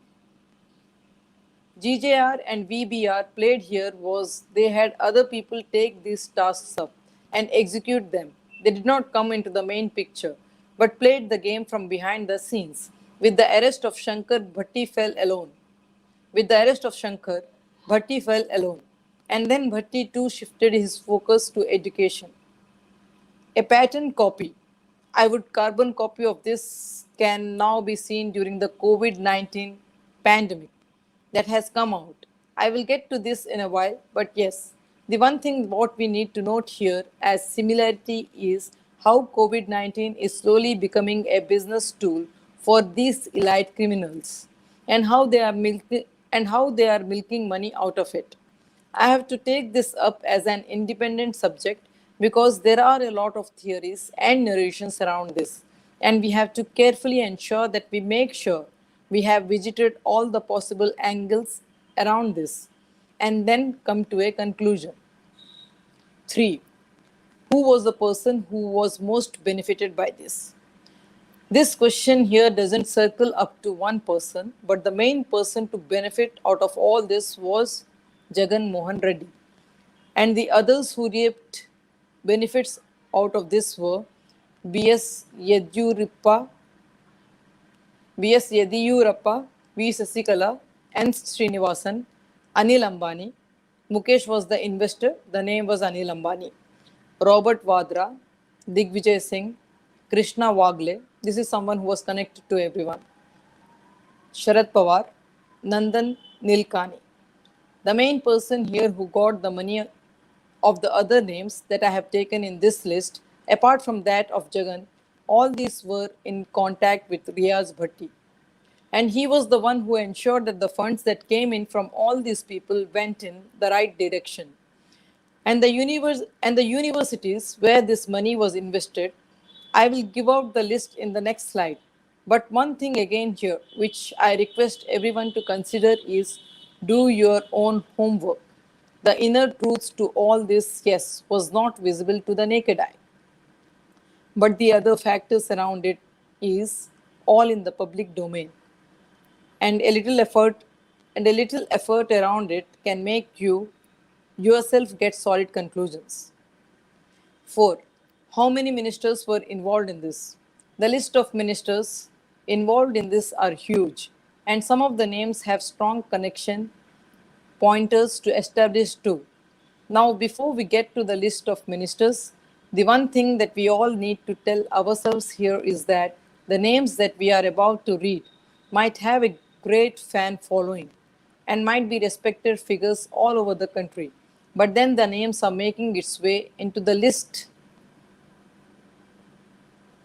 GJR and VBR played here was they had other people take these tasks up and execute them. They did not come into the main picture, but played the game from behind the scenes. With the arrest of Shankar, Bhatti fell alone. With the arrest of Shankar, Bhatti fell alone. And then Bhatti too shifted his focus to education. A pattern copy. I would carbon copy of this can now be seen during the COVID-19 pandemic that has come out. I will get to this in a while, but yes, the one thing what we need to note here as similarity is how COVID-19 is slowly becoming a business tool for these elite criminals and how they are milking money out of it. I have to take this up as an independent subject because there are a lot of theories and narrations around this, and we have to carefully ensure that we make sure we have visited all the possible angles around this and then come to a conclusion. 3. Who was the person who was most benefited by this? This question here doesn't circle up to one person, but the main person to benefit out of all this was Jagan Mohan Reddy. And the others who reaped benefits out of this were B.S. Yediyurappa, V. Sasikala, N. Srinivasan, Anil Ambani. Mukesh was the investor, the name was Anil Ambani. Robert Vadra, Digvijay Singh, Krishna Wagle, this is someone who was connected to everyone. Sharad Pawar, Nandan Nilkani. The main person here who got the money of the other names that I have taken in this list, apart from that of Jagan, all these were in contact with Riaz Bhatti. And he was the one who ensured that the funds that came in from all these people went in the right direction. And the universities where this money was invested, I will give out the list in the next slide. But one thing again here, which I request everyone to consider is do your own homework. The inner truths to all this, yes, was not visible to the naked eye. But the other factors around it is all in the public domain. And a little effort around it can make you yourself get solid conclusions. 4. How many ministers were involved in this? The list of ministers involved in this are huge, and some of the names have strong connection pointers to establish too. Now, before we get to the list of ministers, The one thing that we all need to tell ourselves here is that the names that we are about to read might have a great fan following and might be respected figures all over the country. But then the names are making its way into the list,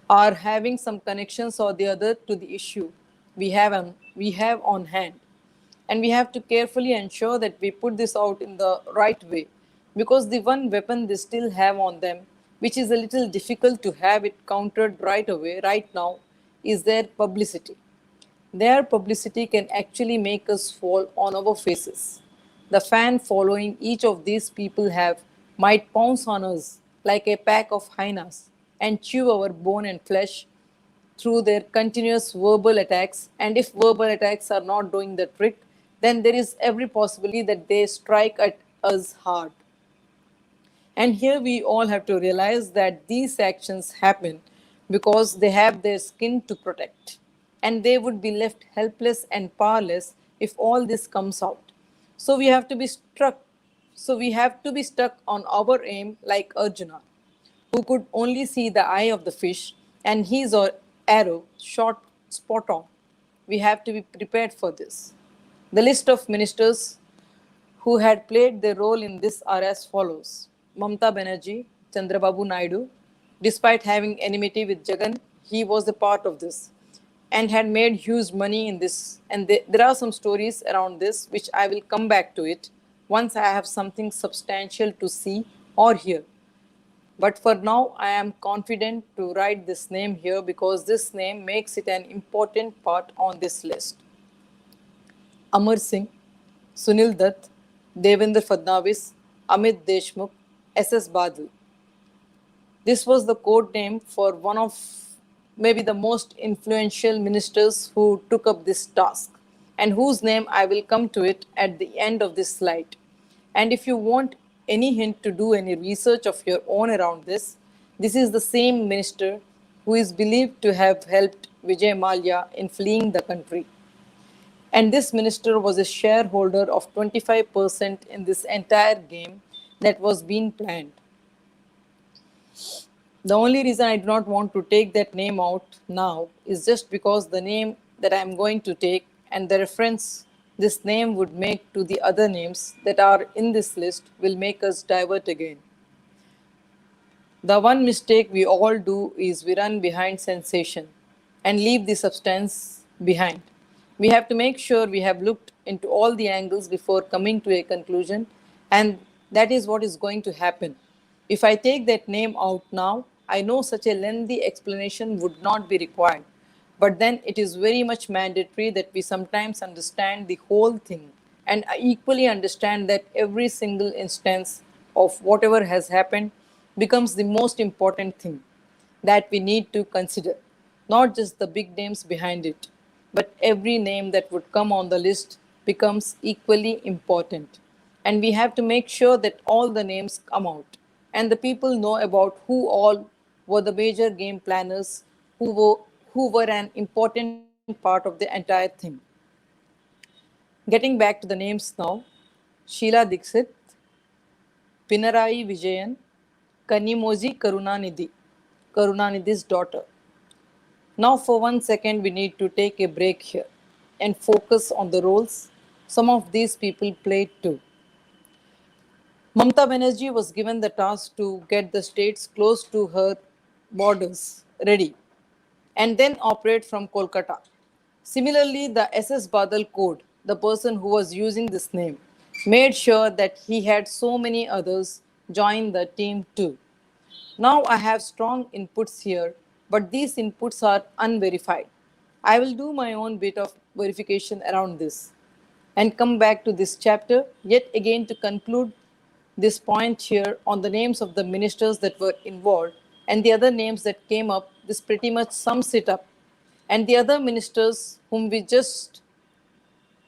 are having some connections or the other to the issue we have on hand. And we have to carefully ensure that we put this out in the right way, because the one weapon they still have on them, which is a little difficult to have it countered right away right now, is their publicity. Their publicity can actually make us fall on our faces. The fan following each of these people have might pounce on us like a pack of hyenas and chew our bone and flesh through their continuous verbal attacks. And if verbal attacks are not doing the trick, then there is every possibility that they strike at us hard. And here we all have to realize that these actions happen because they have their skin to protect. And they would be left helpless and powerless if all this comes out. So we have to be struck. So we have to be stuck on our aim like Arjuna, who could only see the eye of the fish and his or arrow shot spot on. We have to be prepared for this. The list of ministers who had played their role in this are as follows: Mamta Banerjee, Chandrababu Naidu. Despite having enmity with Jagan, he was a part of this and had made huge money in this. And there are some stories around this, which I will come back to it once I have something substantial to see or hear. But for now, I am confident to write this name here because this name makes it an important part on this list. Amar Singh, Sunil Dutt, Devendra Fadnavis, Amit Deshmukh, S.S. Badal. This was the code name for one of maybe the most influential ministers who took up this task, and whose name I will come to it at the end of this slide. And if you want any hint to do any research of your own around this is the same minister who is believed to have helped Vijay Mallya in fleeing the country. And this minister was a shareholder of 25% in this entire game that was being planned. The only reason I do not want to take that name out now is just because the name that I am going to take and the reference this name would make to the other names that are in this list will make us divert again. The one mistake we all do is we run behind sensation and leave the substance behind. We have to make sure we have looked into all the angles before coming to a conclusion, and that is what is going to happen. If I take that name out now, I know such a lengthy explanation would not be required. But then it is very much mandatory that we sometimes understand the whole thing and equally understand that every single instance of whatever has happened becomes the most important thing that we need to consider. Not just the big names behind it, but every name that would come on the list becomes equally important. And we have to make sure that all the names come out and the people know about who all were the major game planners who were an important part of the entire thing. Getting back to the names now: Sheila Dixit, Pinarayi Vijayan, Kanimoji Karunanidhi, Karunanidhi's daughter. Now, for 1 second, we need to take a break here and focus on the roles some of these people played too. Mamta Banerjee was given the task to get the states close to her borders ready and then operate from Kolkata. Similarly, the SS Badal Code, the person who was using this name, made sure that he had so many others join the team too. Now I have strong inputs here, but these inputs are unverified. I will do my own bit of verification around this and come back to this chapter yet again to conclude this point here on the names of the ministers that were involved and the other names that came up. This pretty much sums it up. And the other ministers whom we just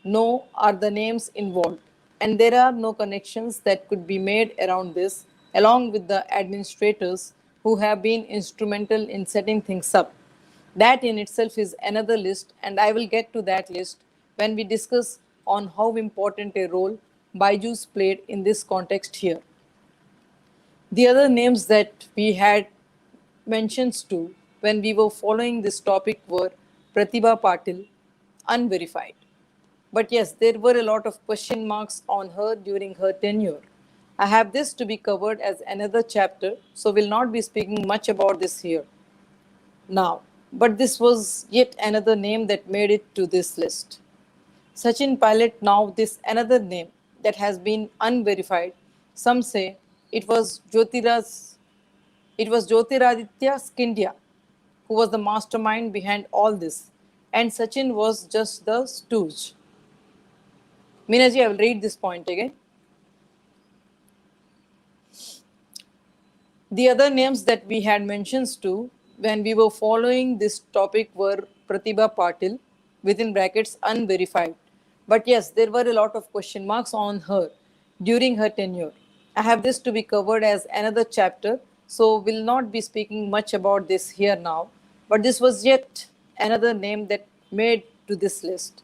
know are the names involved. And there are no connections that could be made around this, along with the administrators who have been instrumental in setting things up. That in itself is another list, and I will get to that list when we discuss on how important a role Byju's played in this context here. The other names that we had mentions to when we were following this topic were Pratibha Patil, unverified. But yes, there were a lot of question marks on her during her tenure. I have this to be covered as another chapter, so will not be speaking much about this here now. But this was yet another name that made it to this list. Sachin Pilot, now this another name that has been unverified. Some say it was Jyotiraditya Scindia who was the mastermind behind all this, and Sachin was just the stooge. Minaji, I will read this point again. The other names that we had mentions to when we were following this topic were Pratibha Patil, within brackets unverified. But yes, there were a lot of question marks on her during her tenure. I have this to be covered as another chapter, so will not be speaking much about this here now. But this was yet another name that made to this list.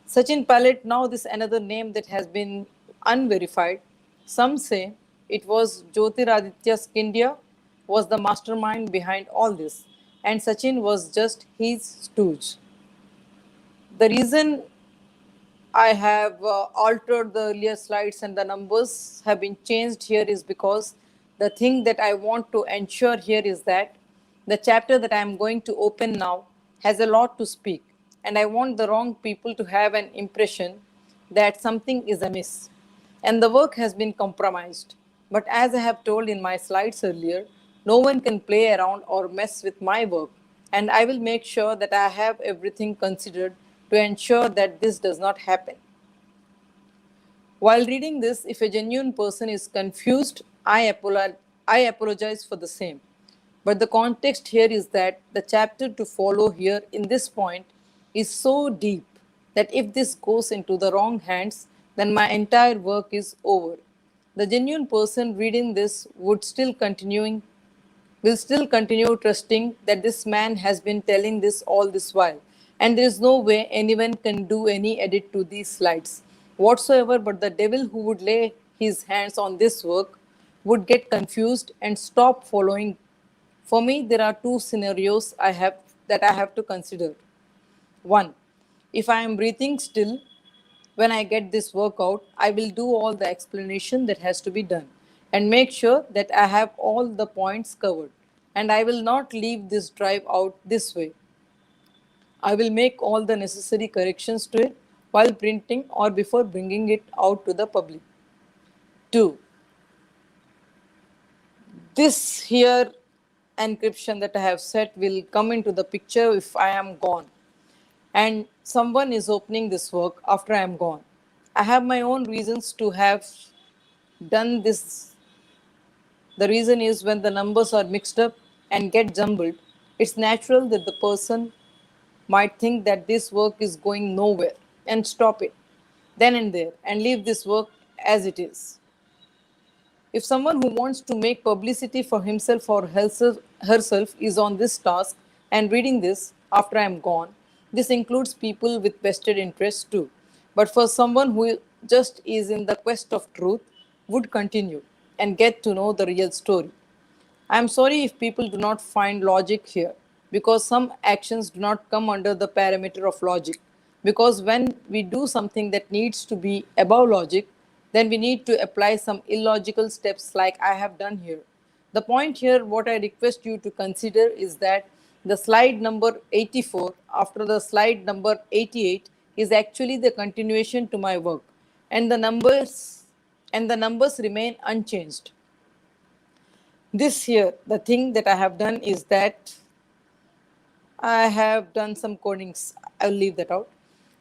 Sachin Pilot, now this another name that has been unverified. Some say it was Jyotiraditya Scindia was the mastermind behind all this, and Sachin was just his stooge. The reason I have altered the earlier slides and the numbers have been changed here is because the thing that I want to ensure here is that the chapter that I am going to open now has a lot to speak, and I want the wrong people to have an impression that something is amiss and the work has been compromised. But as I have told in my slides earlier, no one can play around or mess with my work, and I will make sure that I have everything considered to ensure that this does not happen. While reading this, if a genuine person is confused, I apologize for the same. But the context here is that the chapter to follow here in this point is so deep that if this goes into the wrong hands, then my entire work is over. The genuine person reading this will still continue trusting that this man has been telling this all this while. And there is no way anyone can do any edit to these slides whatsoever, but the devil who would lay his hands on this work would get confused and stop following. For me, there are two scenarios I have to consider. One, if I am breathing still when I get this work out, I will do all the explanation that has to be done and make sure that I have all the points covered. And I will not leave this drive out this way. I will make all the necessary corrections to it while printing or before bringing it out to the public. Two, this here encryption that I have set will come into the picture if I am gone and someone is opening this work after I am gone. I have my own reasons to have done this. The reason is when the numbers are mixed up and get jumbled, it's natural that the person might think that this work is going nowhere and stop it then and there and leave this work as it is. If someone who wants to make publicity for himself or herself is on this task and reading this after I am gone, this includes people with vested interests too. But for someone who just is in the quest of truth, would continue and get to know the real story. I am sorry if people do not find logic here, because some actions do not come under the parameter of logic. Because when we do something that needs to be above logic, then we need to apply some illogical steps like I have done here. The point here, what I request you to consider is that the slide number 84 after the slide number 88 is actually the continuation to my work, and the numbers remain unchanged. This here, the thing that I have done is that I have done some codings. I'll leave that out.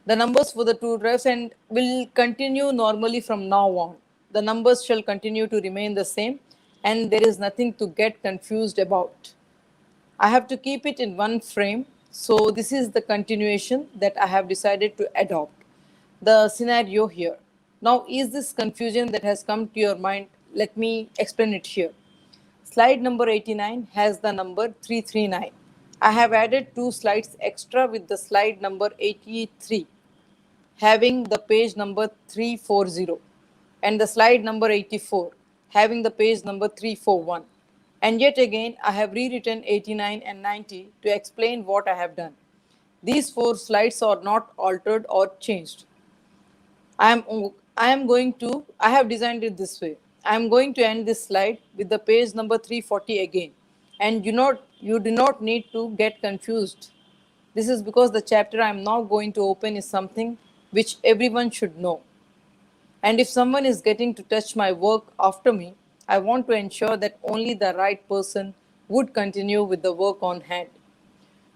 The numbers for the two drives and will continue normally from now on. The numbers shall continue to remain the same and there is nothing to get confused about. I have to keep it in one frame. So this is the continuation that I have decided to adopt. The scenario here. Now, is this confusion that has come to your mind? Let me explain it here. Slide number 89 has the number 339. I have added two slides extra with the slide number 83 having the page number 340 and the slide number 84 having the page number 341. And yet again, I have rewritten 89 and 90 to explain what I have done. These 4 slides are not altered or changed. I have designed it this way. I am going to end this slide with the page number 340 again. And you do not need to get confused. This is because the chapter I am now going to open is something which everyone should know. And if someone is getting to touch my work after me, I want to ensure that only the right person would continue with the work on hand.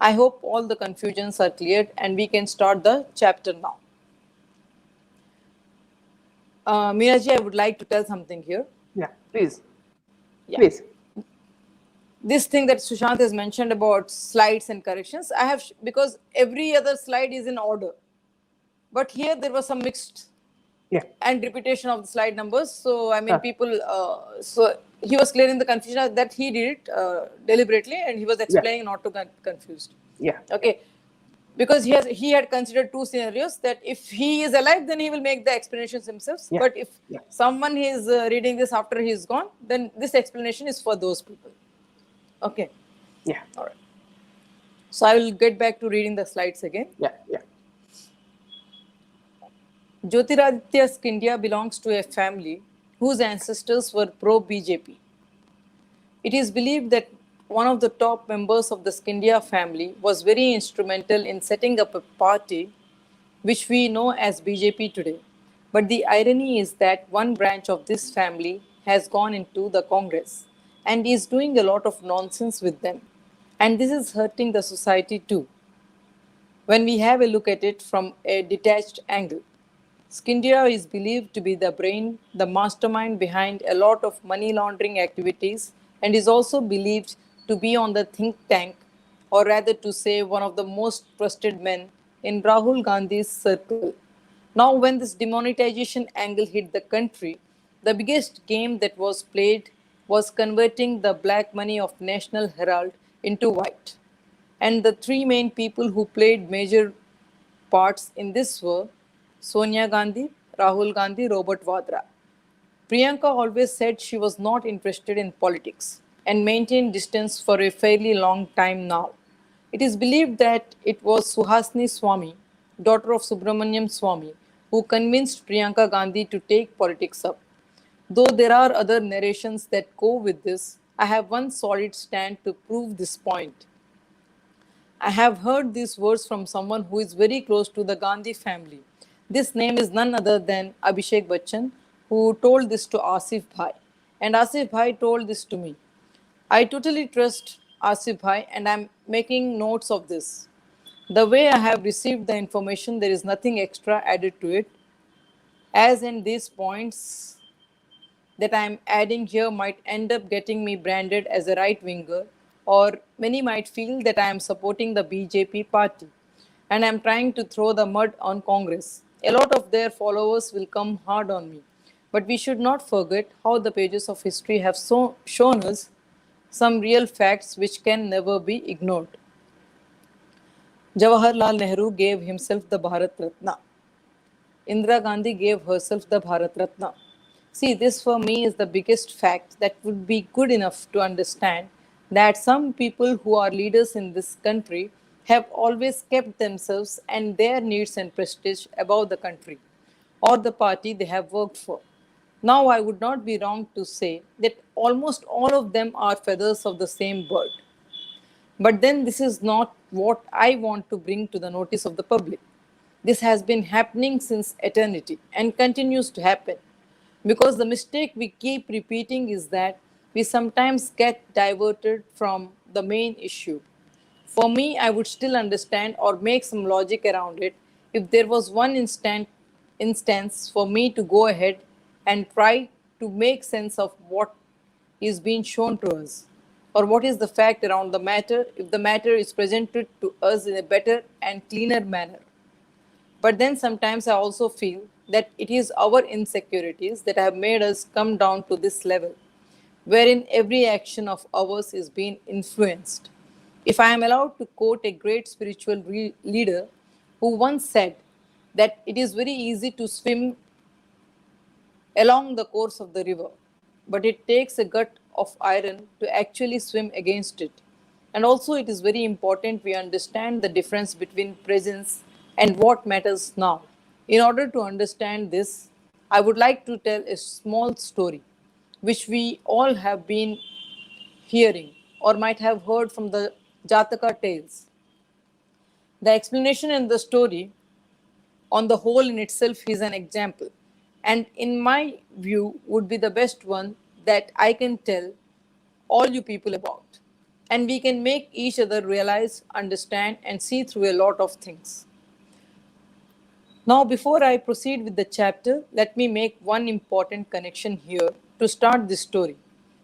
I hope all the confusions are cleared and we can start the chapter now. Miraji, I would like to tell something here. Yeah, please. Yeah. Please. This thing that Sushant has mentioned about slides and corrections, I have, because every other slide is in order. But here there was some mixed and repetition of the slide numbers. So, I mean, people, so he was clearing the confusion that he did it deliberately, and he was explaining not to get confused. Yeah. Okay. Because he had considered 2 scenarios, that if he is alive, then he will make the explanations himself. Yeah. But if someone is reading this after he is gone, then this explanation is for those people. Okay. Yeah. All right. So I will get back to reading the slides again. Yeah. Yeah. Jyotiraditya Scindia belongs to a family whose ancestors were pro-BJP. It is believed that one of the top members of the Scindia family was very instrumental in setting up a party which we know as BJP today. But the irony is that one branch of this family has gone into the Congress and is doing a lot of nonsense with them. And this is hurting the society too, when we have a look at it from a detached angle. Scindia is believed to be the brain, the mastermind behind a lot of money laundering activities, and is also believed to be on the think tank, or rather to say one of the most trusted men in Rahul Gandhi's circle. Now, when this demonetization angle hit the country, the biggest game that was played was converting the black money of National Herald into white. And the 3 main people who played major parts in this were Sonia Gandhi, Rahul Gandhi, Robert Vadra. Priyanka always said she was not interested in politics and maintained distance for a fairly long time now. It is believed that it was Suhasini Swamy, daughter of Subramaniam Swamy, who convinced Priyanka Gandhi to take politics up. Though there are other narrations that go with this, I have one solid stand to prove this point. I have heard these words from someone who is very close to the Gandhi family. This name is none other than Abhishek Bachchan, who told this to Asif Bhai. And Asif Bhai told this to me. I totally trust Asif Bhai and I am making notes of this. The way I have received the information, there is nothing extra added to it. As in these points that I am adding here might end up getting me branded as a right winger, or many might feel that I am supporting the BJP party and I am trying to throw the mud on Congress. A lot of their followers will come hard on me. But we should not forget how the pages of history have shown us some real facts which can never be ignored. Jawaharlal Nehru gave himself the Bharat Ratna. Indira Gandhi gave herself the Bharat Ratna. See, this for me is the biggest fact that would be good enough to understand that some people who are leaders in this country have always kept themselves and their needs and prestige above the country or the party they have worked for. Now, I would not be wrong to say that almost all of them are feathers of the same bird. But then this is not what I want to bring to the notice of the public. This has been happening since eternity and continues to happen. Because the mistake we keep repeating is that we sometimes get diverted from the main issue. For me, I would still understand or make some logic around it if there was one instance for me to go ahead and try to make sense of what is being shown to us, or what is the fact around the matter if the matter is presented to us in a better and cleaner manner. But then sometimes I also feel that it is our insecurities that have made us come down to this level, wherein every action of ours is being influenced. If I am allowed to quote a great spiritual leader who once said that it is very easy to swim along the course of the river, but it takes a gut of iron to actually swim against it. And also, it is very important we understand the difference between presence and what matters now. In order to understand this, I would like to tell a small story which we all have been hearing or might have heard from the Jataka tales. The explanation in the story, on the whole, in itself, is an example, and in my view, would be the best one that I can tell all you people about. And we can make each other realize, understand, and see through a lot of things. Now, before I proceed with the chapter, let me make one important connection here to start this story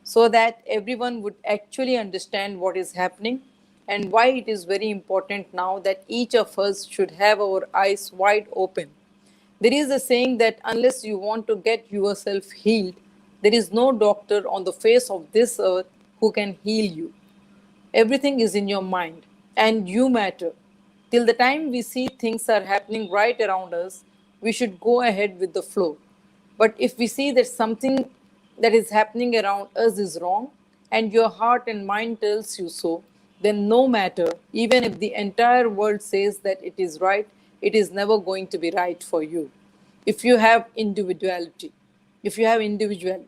so that everyone would actually understand what is happening and why it is very important now that each of us should have our eyes wide open. There is a saying that unless you want to get yourself healed, there is no doctor on the face of this earth who can heal you. Everything is in your mind, and you matter. Till the time we see things are happening right around us, we should go ahead with the flow. But if we see that something that is happening around us is wrong, and your heart and mind tells you so, then no matter, even if the entire world says that it is right, it is never going to be right for you. If you have individuality, if you have individuality,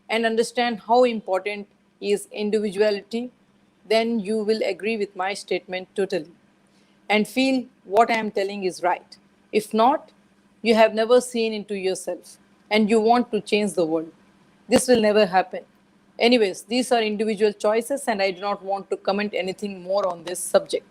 and understand how important is individuality, then you will agree with my statement totally and feel what I am telling is right. If not, you have never seen into yourself and you want to change the world. This will never happen. Anyways, these are individual choices, and I do not want to comment anything more on this subject.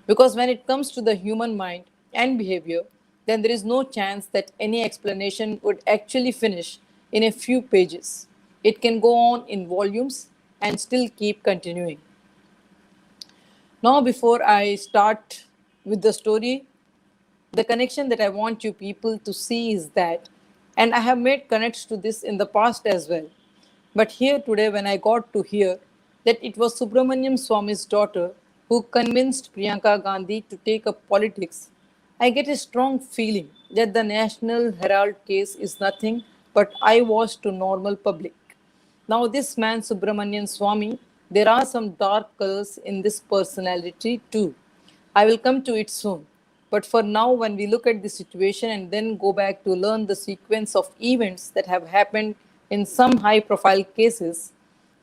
Because when it comes to the human mind and behavior, then there is no chance that any explanation would actually finish in a few pages. It can go on in volumes and still keep continuing. Now, before I start with the story, the connection that I want you people to see is that, and I have made connects to this in the past as well. But here today, when I got to hear that it was Subramaniam Swami's daughter who convinced Priyanka Gandhi to take up politics, I get a strong feeling that the National Herald case is nothing but eyewash to normal public. Now, this man, Subramanian Swami, there are some dark colors in this personality too. I will come to it soon. But for now, when we look at the situation and then go back to learn the sequence of events that have happened in some high profile cases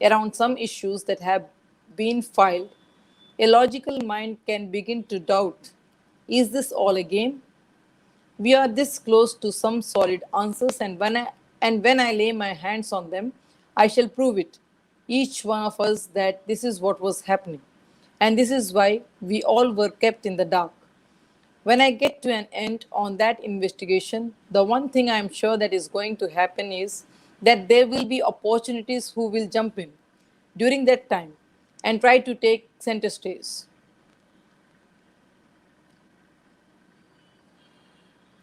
around some issues that have been filed, a logical mind can begin to doubt, is this all a game? We are this close to some solid answers, and when I lay my hands on them, I shall prove it, each one of us, that this is what was happening. And this is why we all were kept in the dark. When I get to an end on that investigation, the one thing I am sure that is going to happen is that there will be opportunities who will jump in during that time and try to take center stage.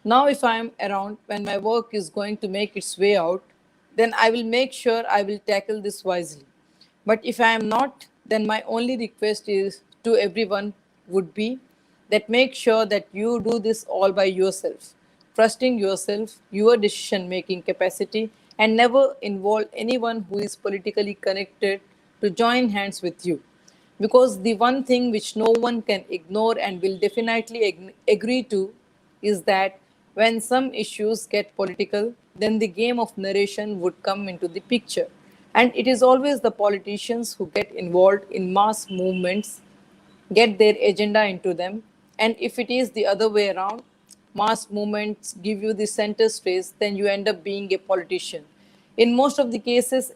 Now, if I am around when my work is going to make its way out, then I will make sure I will tackle this wisely. But if I am not, then my only request is to everyone would be that make sure that you do this all by yourself, trusting yourself, your decision making capacity, and never involve anyone who is politically connected to join hands with you. Because the one thing which no one can ignore and will definitely agree to is that when some issues get political, then the game of narration would come into the picture. And it is always the politicians who get involved in mass movements, get their agenda into them. And if it is the other way around, mass movements give you the center space, then you end up being a politician. In most of the cases,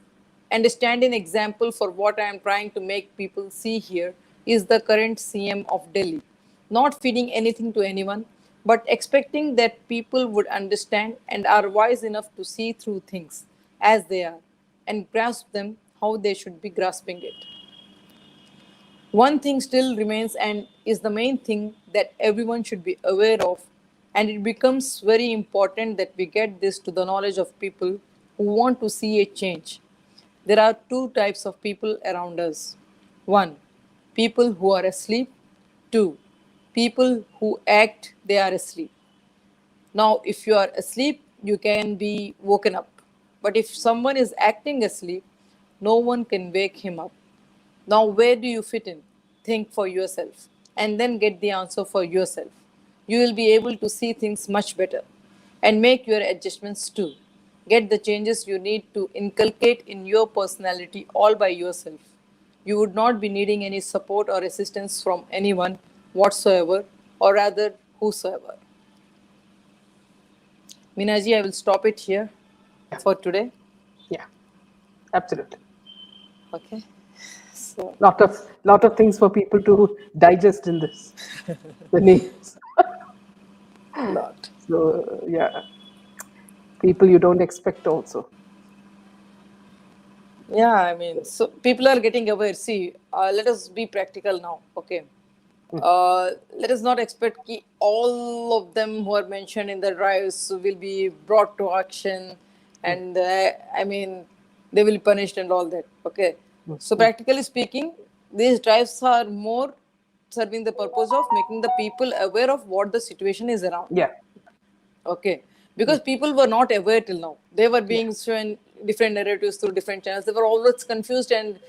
and a stand-in example for what I am trying to make people see here is the current CM of Delhi, not feeding anything to anyone, but expecting that people would understand and are wise enough to see through things as they are and grasp them how they should be grasping it. One thing still remains and is the main thing that everyone should be aware of, and it becomes very important that we get this to the knowledge of people who want to see a change. There are two types of people around us. One, people who are asleep. Two, people who act they are asleep. Now, if you are asleep, you can be woken up. But if someone is acting asleep, no one can wake him up. Now, where do you fit in? Think for yourself and then get the answer for yourself. You will be able to see things much better and make your adjustments too. Get the changes you need to inculcate in your personality all by yourself. You would not be needing any support or assistance from anyone whatsoever, or rather, whosoever. Minaji, I will stop it here Yeah. for today. Yeah, absolutely. Okay. So, Lot of things for people to digest in this. The names. lot. So yeah, people you don't expect also. Yeah, I mean, so people are getting aware. See, let us be practical now. Okay. Let us not expect all of them who are mentioned in the drives will be brought to action, and I mean, they will be punished and all that. Okay. So, practically speaking, these drives are more serving the purpose of making the people aware of what the situation is around. Yeah, Okay. Because people were not aware till now. They were being shown different narratives through different channels. They were always confused, and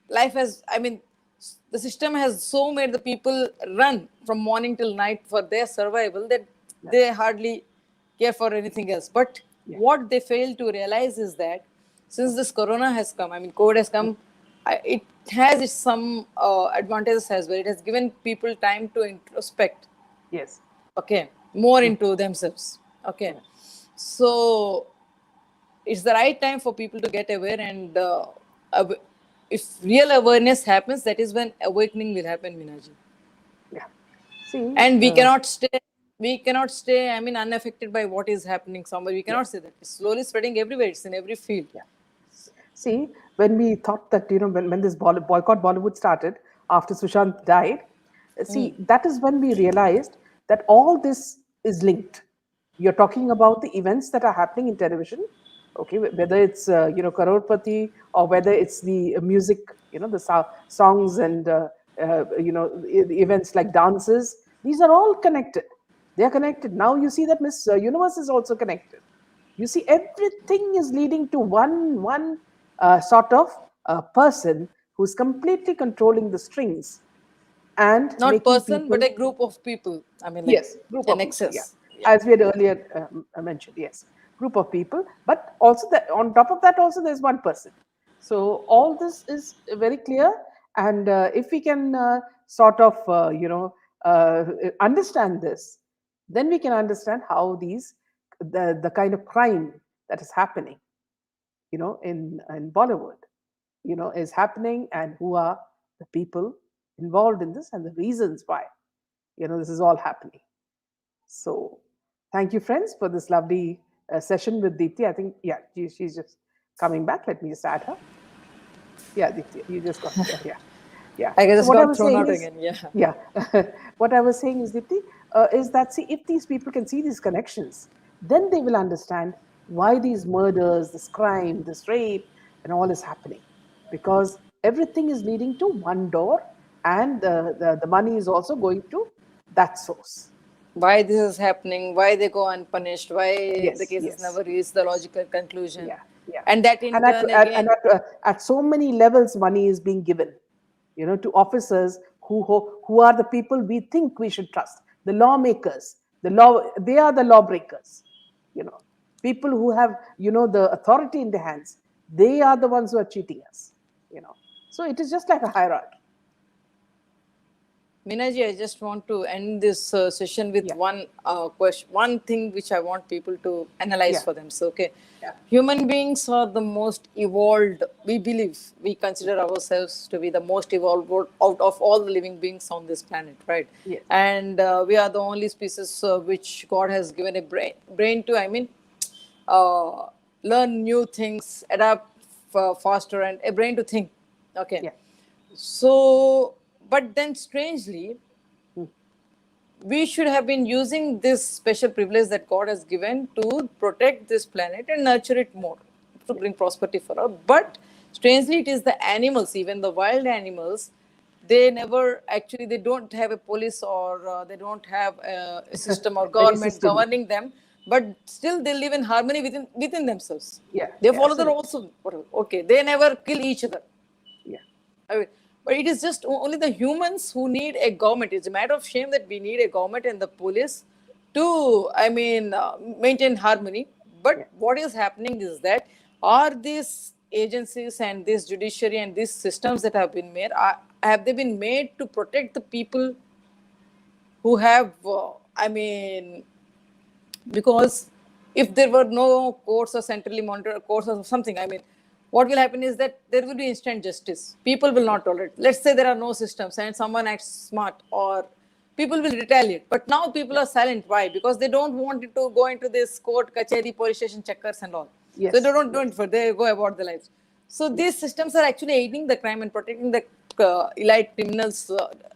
life has, I mean, the system has so made the people run from morning till night for their survival that they hardly care for anything else. But yeah, what they fail to realize is that since this corona has come, I mean, COVID has come, it has its some advantages as well. It has given people time to introspect, yes, okay, more into themselves. Okay, so it's the right time for people to get aware, and if real awareness happens, that is when awakening will happen, Minaji. yeah. See, And we cannot stay, I mean, unaffected by what is happening somewhere. We yeah, cannot say that. It's slowly spreading everywhere. It's in every field. yeah. See, when we thought that, when this boycott Bollywood started after Sushant died, see, that is when we realized that all this is linked. You're talking about the events that are happening in television, okay, whether it's, Karorpati, or whether it's the music, the songs and, the events like dances. These are all connected. They are connected. Now you see that Miss Universe is also connected. You see, everything is leading to one sort of person who's completely controlling the strings and Not making person, but people. a group of people. I mean, like Yes, group a of people. Yeah, nexus. Yeah. as we had earlier mentioned. Yes, group of people. But also that on top of that, also there's one person. So all this is very clear, and if we can sort of understand this, then we can understand how the kind of crime that is happening, in Bollywood, is happening, and who are the people involved in this, and the reasons why this is all happening. So, thank you, friends, for this lovely session with Deepti. I think, yeah, she's just coming back. Let me just add her. Yeah, Deepti, you just got here. Yeah, yeah. I So, just what I got was thrown saying out is, again. Yeah. yeah, what I was saying is, Deepti, is that, see, if these people can see these connections, then they will understand why these murders, this crime, this rape, and all is happening. Because everything is leading to one door, and the money is also going to that source. Why this is happening, why they go unpunished, why the Yes, cases yes. never reach the logical conclusion. Yeah, yeah. And that in And at turn at, and again, at so many levels, money is being given, to officers who are the people we think we should trust, the lawmakers, they are the lawbreakers, people who have the authority in their hands. They are the ones who are cheating us, So it is just like a hierarchy. Minaji, I just want to end this session with Yeah, one question, one thing which I want people to analyze yeah, for themselves. Okay, yeah, human beings are the most evolved. We believe, we consider ourselves to be the most evolved out of all the living beings on this planet, right? yes, And we are the only species which God has given a brain to. I mean, uh, learn new things, adapt faster, and a brain to think. Okay, yeah, so, but then strangely, mm, we should have been using this special privilege that God has given to protect this planet and nurture it more, to yeah, bring prosperity for us. But strangely, it is the animals, even the wild animals, they never actually, they don't have a police, or they don't have a system or any government system. governing them. but still they live in harmony within themselves. Yeah, They yeah, follow the absolutely. rules. Okay, they never kill each other. Yeah, I mean, but it is just only the humans who need a government. It's a matter of shame that we need a government and the police to, maintain harmony. yeah, But what is happening is that are these agencies and this judiciary and these systems that have been made, have they been made to protect the people who have, because if there were no courts or centrally monitored courts or something, what will happen is that there will be instant justice. People will not tolerate. Let's say there are no systems and someone acts smart, or people will retaliate. But now people yeah. are silent. Why? Because they don't want it to go into this court, kacheri, police station checkers and all. So they Yes, don't do yes, it for, they go about their lives. So yeah, these systems are actually aiding the crime and protecting the elite criminals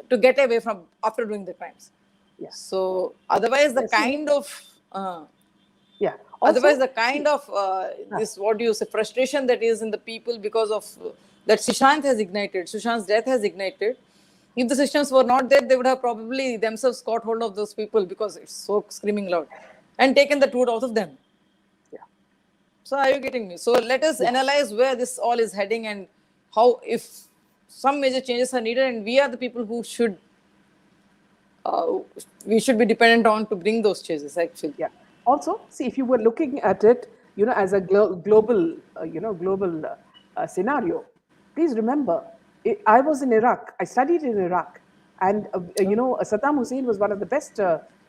to get away from after doing the crimes. yeah. So otherwise, the Yeah, see, kind of yeah. otherwise Also, the kind see, of this, what do you say, frustration that is in the people because of that Sushant's death has ignited. If the systems were not there, they would have probably themselves caught hold of those people because it's so screaming loud and taken the truth out of them. yeah, So are you getting me? So let us yeah. analyze where this all is heading and how, if some major changes are needed, and we are the people who should uh, we should be dependent on to bring those changes actually. Yeah. Also, see, if you were looking at it, as a global, global scenario, please remember, I was in Iraq. I studied in Iraq, and Saddam Hussein was one of the best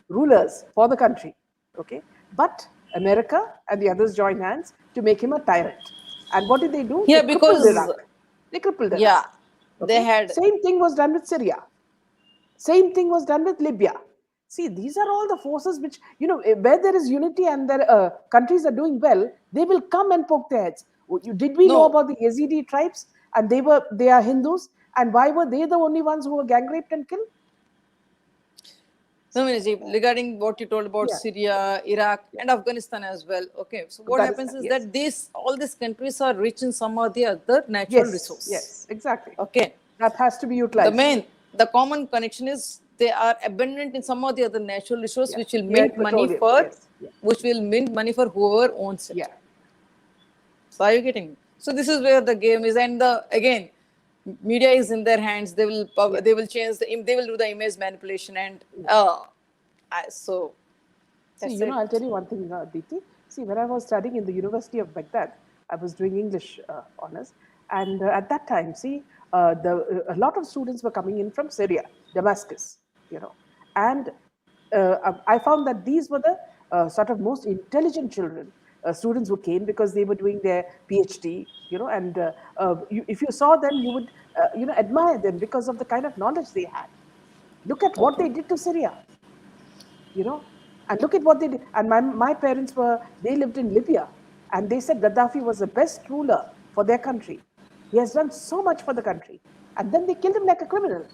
rulers for the country. Okay, but America and the others joined hands to make him a tyrant. And what did they do? They Yeah, crippled because Iraq. They crippled yeah, Iraq. they Okay, had. same thing was done with Syria. Same thing was done with Libya. See, these are all the forces which, where there is unity and their countries are doing well, they will come and poke their heads. Did we know No, about the Yazidi tribes? And they are Hindus. And why were they the only ones who were gang raped and killed? no, Minajee, regarding what you told about Yeah, Syria, Iraq, yeah. and Afghanistan as well. Okay, so what happens Afghanistan, is yes. that all these countries are rich in some or the other natural Yes, resource. yes, exactly. Okay, That has to be the utilized. the common connection is they are abundant in some or the other natural resource, Yeah. which will Yeah, mint money petroleum. for, Yes. Yeah. whoever owns it. Yeah. So are you getting me? So this is where the game is, and again, media is in their hands. They will Yeah. they will change they will do the image manipulation, and so See, that's it. I'll tell you one thing, Deepti. See, when I was studying in the University of Baghdad, I was doing English honors, and at that time, see, a lot of students were coming in from Syria, Damascus, and I found that these were the sort of most intelligent children, students who came because they were doing their PhD, and if you saw them, you would, admire them because of the kind of knowledge they had. Look at what Okay. they did to Syria, and look at what they did. And my parents they lived in Libya, and they said Gaddafi was the best ruler for their country. He has done so much for the country. And then they killed him like a criminal.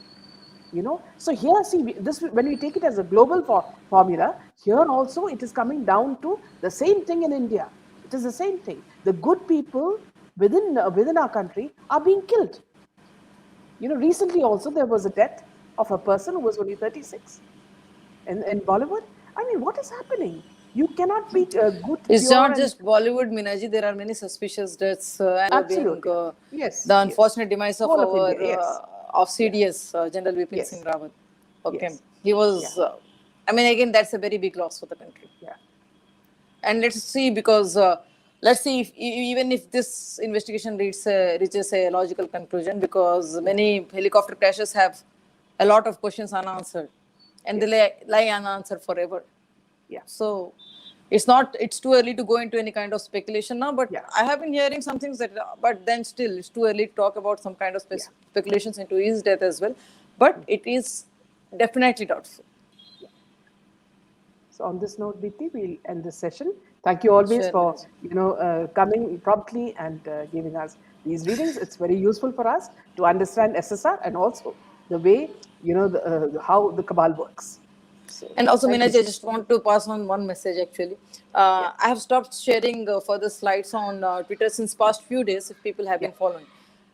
So here, see, this, when we take it as a global formula, here also it is coming down to the same thing in India. It is the same thing. The good people within our country are being killed. Recently also there was a death of a person who was only 36 in Bollywood. I mean, what is happening? You cannot be good, It's pure, not and just Bollywood, Minaji. There are many suspicious deaths, and being absolutely. Yes, the yes. unfortunate demise of Whole of our India, yes. of Yeah, CDS, General Vipin Singh yes, Rawat. Okay, yes. he Yeah, was. Again, that's a very big loss for the country. yeah, And let's see, because let's see if even if this investigation reaches a logical conclusion, because yeah, many helicopter crashes have a lot of questions unanswered, and they yes, lie unanswered forever. yeah, So it's too early to go into any kind of speculation now, but yeah, I have been hearing some things that, but then still it's too early to talk about some kind of yeah, speculations into his death as well. But it is definitely doubtful. yeah. So on this note, Deepti, we'll end this session. Thank you always Sure, for Manoj. coming promptly and giving us these readings. It's very useful for us to understand SSR and also the way how the cabal works. So And also, thank you. Minaj, I just want to pass on one message actually. Yeah, I have stopped sharing further slides on Twitter since past few days, if people have yeah, been following.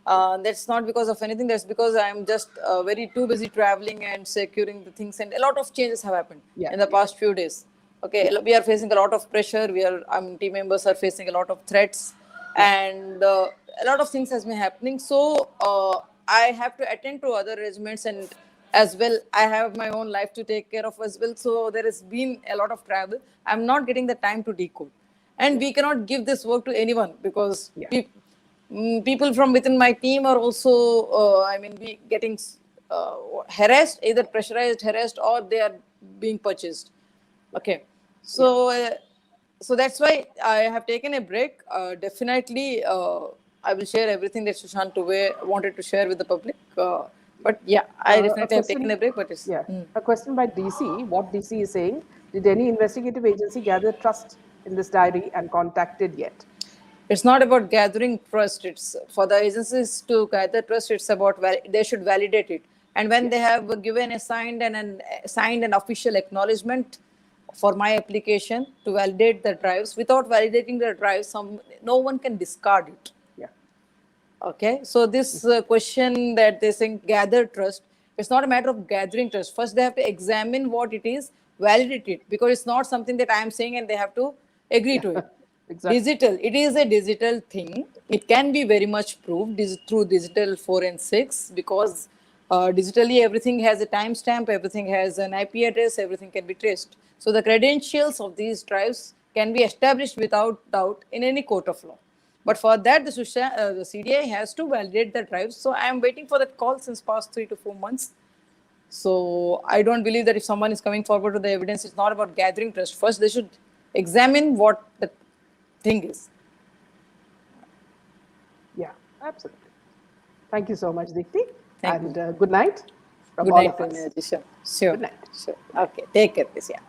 yeah, That's not because of anything, that's because I'm just very too busy traveling and securing the things, and a lot of changes have happened yeah, in the yeah, past few days. Okay, we are facing a lot of pressure. Team members are facing a lot of threats, and a lot of things has been happening. So I have to attend to other regiments, and as well, I have my own life to take care of as well. So there has been a lot of travel. I'm not getting the time to decode, and we cannot give this work to anyone because Yeah. people from within my team are also, we getting harassed, either pressurized, harassed, or they are being purchased. Okay, so so that's why I have taken a break. Definitely, I will share everything that Sushant wanted to share with the public. But yeah, I definitely have taken a break. But it's A question by DC. What DC is saying: did any investigative agency gather trust in this diary and contacted yet? it's not about gathering trust. It's for the agencies to gather trust. It's about they should validate it, and when they have given a signed an official acknowledgement for my application to validate the drives, without validating the drives, no one can discard it. Yeah. Okay, so this question that they say gather trust, it's not a matter of gathering trust. First, they have to examine what it is, validate it, because it's not something that I am saying and they have to agree to it. Exactly. Digital, it is a digital thing. It can be very much proved through digital forensics, because digitally everything has a timestamp, everything has an IP address, everything can be traced. So the credentials of these drives can be established without doubt in any court of law. But for that, the CDI has to validate the drives. So I am waiting for that call since past 3 to 4 months. So I don't believe that if someone is coming forward with the evidence, it's not about gathering trust. First, they should examine what the thing is. Yeah, absolutely. Thank you so much, Deepti. Thank you. Good night from Good all night, of us. Sure. Good night. Sure. Okay, take care, please. Yeah.